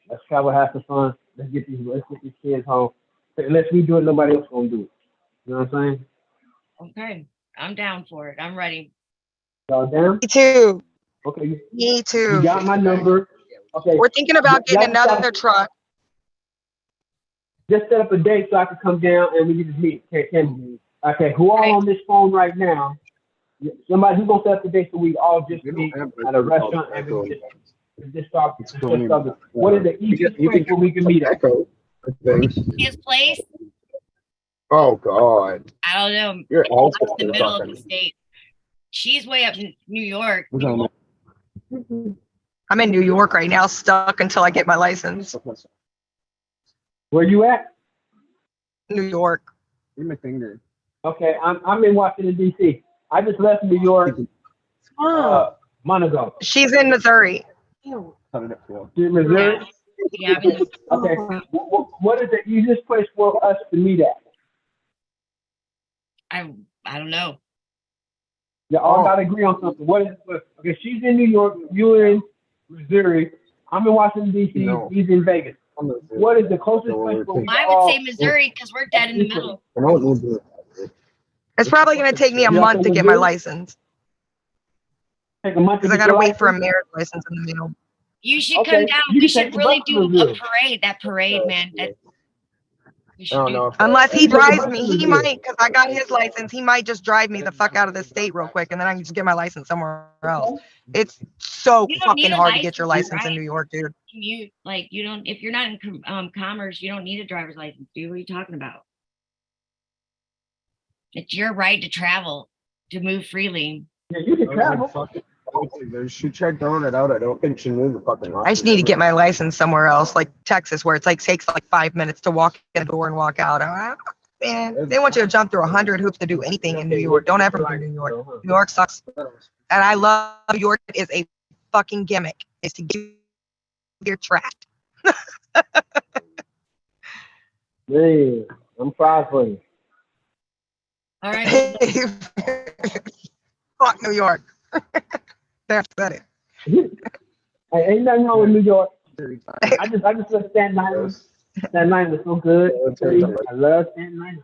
Let's travel, have some fun. Let's get these kids home. Unless we do it, nobody else gonna do it. You know what I'm saying?
Okay. I'm down for it. I'm ready.
Y'all down?
Me too.
Okay.
Me too.
You got my number. Okay.
We're thinking about getting another truck.
Just set up a date so I can come down and we can just meet. Okay, who all on this phone right now? Somebody who's gonna set up the date so we all just meet at a restaurant and we just start. What is the easiest place where we can meet at?
His place?
Oh God.
I don't know.
You're also
in the middle of the state. She's way up in New York.
I'm in New York right now, stuck until I get my license.
Where you at?
New York.
Give me a finger.
Okay, I'm in Washington D.C. I just left New York a month ago.
She's in Missouri.
Missouri?
Yeah.
Okay. What is the easiest place for us to meet at?
I don't know.
You all gotta agree on something. What is it? Okay, she's in New York, you're in Missouri, I'm in Washington D.C., he's in Vegas. What is the closest place for
I would say Missouri because we're dead in the middle.
It's probably going to take me a month to get my license.
Take a month
because I got to wait for a marriage license in the mail.
You should come down. We should really do a parade. That parade, man.
Unless he drives me, he might, because I got his license. He might just drive me the fuck out of the state real quick, and then I can just get my license somewhere else. It's so fucking hard to get your license in New York, dude.
You don't, if you're not in commerce, you don't need a driver's license, dude. What are you talking about? It's your right to travel, to move freely.
Yeah, you can travel.
She tried throwing it out. I don't think she knew the fucking
I just need to get my license somewhere else, like Texas, where it's like takes like 5 minutes to walk in the door and walk out. Man, they want you to jump through 100 hoops to do anything in New York. Don't ever do New York. New York sucks. And I love New York. Is a fucking gimmick. It's to get your trash.
Man, I'm proud for you.
All right.
Fuck New York. That's it.
Ain't nothing wrong with New York. I just love Staten Island. Staten Island was so good. I love Staten Island.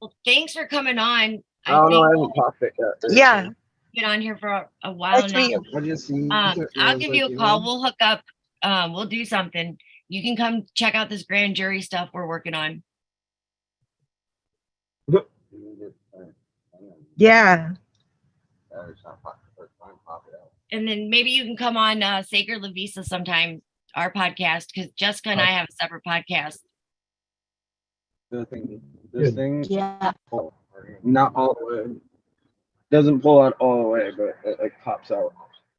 Well, thanks for coming on.
I haven't talked it yet.
Yeah.
Been on here for a while
Nice to
now.
meet you.
I'll give you a call. We'll hook up. We'll do something. You can come check out this grand jury stuff we're working on.
Yeah.
And then maybe you can come on Sacred Lovisa sometime, our podcast, because Jessica and I have a separate podcast.
This thing,
Yeah.
not all the way. Doesn't pull out all the way, but it like pops out.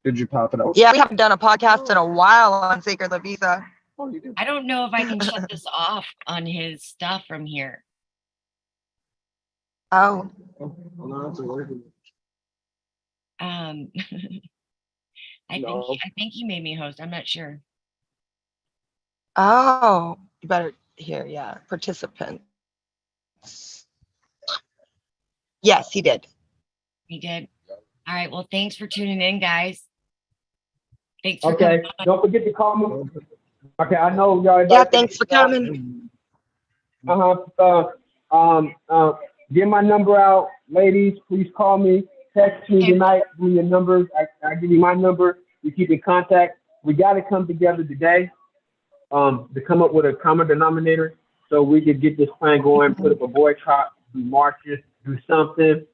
Did you pop it out?
Yeah, we haven't done a podcast in a while on Sacred Lovisa.
I don't know if I can shut this off on his stuff from here.
Oh.
I think he made me host. I'm not sure.
Oh, you better here, yeah. Participants. Yes, he did.
He did. All right. Well, thanks for tuning in, guys. Thanks for
Okay.
coming on.
Don't forget to call me. Okay, I know y'all.
Yeah, thanks for coming.
Get my number out, ladies. Please call me. Text me tonight. Give me your numbers. I give you my number. We keep in contact. We got to come together today to come up with a common denominator so we can get this plan going. Put up a boycott, do marches, do something.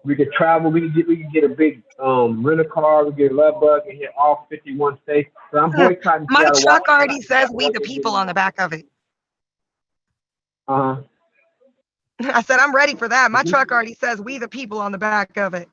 We could travel. We could get a big rental car. We get a love bug and hit all 51 states. So I'm boycotting.
My truck already says "We the People" on the back of it. I said I'm ready for that. My truck already says "We the People" on the back of it.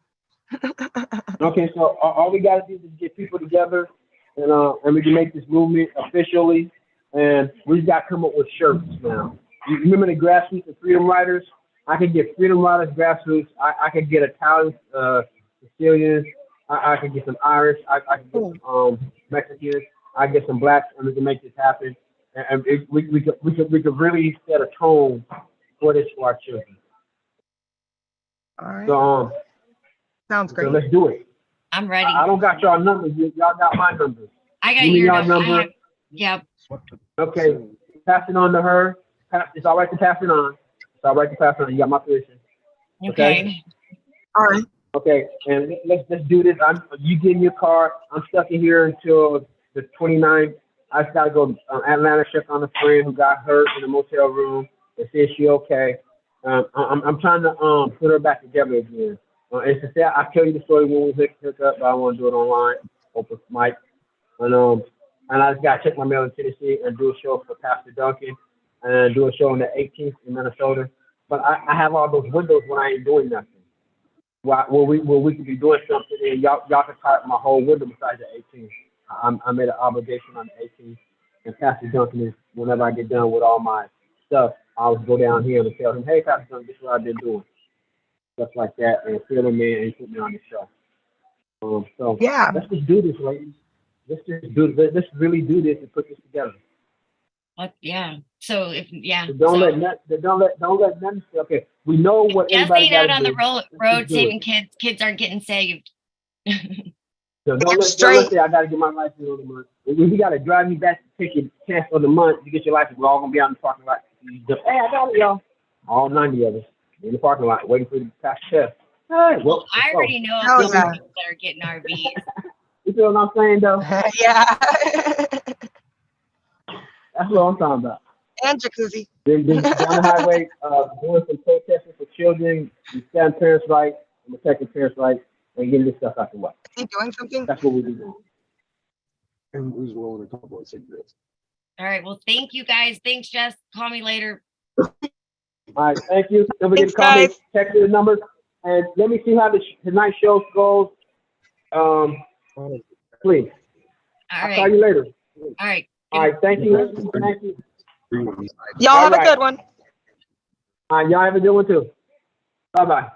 Okay, so all we gotta do is get people together, and we can make this movement officially. And we just gotta come up with shirts now. You remember the grassroots and freedom riders? I could get freedom riders, grassroots. I could get Italians, Sicilians. I could get some Irish. I could get some Mexicans. I get some blacks, and we can make this happen. And we could really set a tone for this for our children.
All right.
So
sounds great.
So let's do it.
I'm ready.
I don't got y'all numbers. Y'all got my numbers.
I got
Give me
your
y'all number.
Yep.
Okay. Pass it on to her. It's all right to pass it on. It's all right to pass it on. You got my permission.
Okay.
All right.
Okay. And let's do this. You get in your car. I'm stuck in here until the 29th. I just gotta go Atlanta, check on a friend who got hurt in the motel room and see if she okay. I'm trying to put her back together again. And to say, I'll tell you the story when we hook up, but I want to do it online, open mic. And I just got to check my mail in Tennessee and do a show for Pastor Duncan and do a show on the 18th in Minnesota. But I have all those windows when I ain't doing nothing. Where we could be doing something and y'all can tie up my whole window besides the 18th. I made an obligation on the 18th. And Pastor Duncan is, whenever I get done with all my stuff, I'll go down here and tell him, hey, Pastor Duncan, this is what I've been doing. Stuff like that, and fill him in and put me on the show. So
yeah,
let's just do this, ladies. Let's just do this. Let's really do this and put this together.
Yeah. So
So don't let nothing. Okay, we know what
just
everybody
ain't
got
out
to
on
do.
the road saving kids. Kids aren't getting saved.
So don't let say I got to get my license on the month. If you got to drive me back to take your test on the month to get your license, we're all gonna be out in the parking lot. Hey, I got it, y'all. All 90 of us in the parking lot waiting for the pass test. All right, well,
I already know
people
that are getting RVs.
You feel what I'm saying, though?
Yeah.
That's what I'm talking about.
And jacuzzi.
Then down the highway, doing some protesting for children, standing parents' rights, and protecting parents' rights, and getting this stuff out the way.
Is he doing something?
That's what we do.
And we was rolling a couple of cigarettes.
All right. Well, thank you guys. Thanks, Jess. Call me later.
All right, thank you. Don't forget to call me, text me the numbers, and let me see how tonight's show goes. Please.
All
I'll
right.
call you later.
All right.
All right, thank you. Thank you.
Y'all have a good one.
All right, y'all have a good one too. Bye-bye.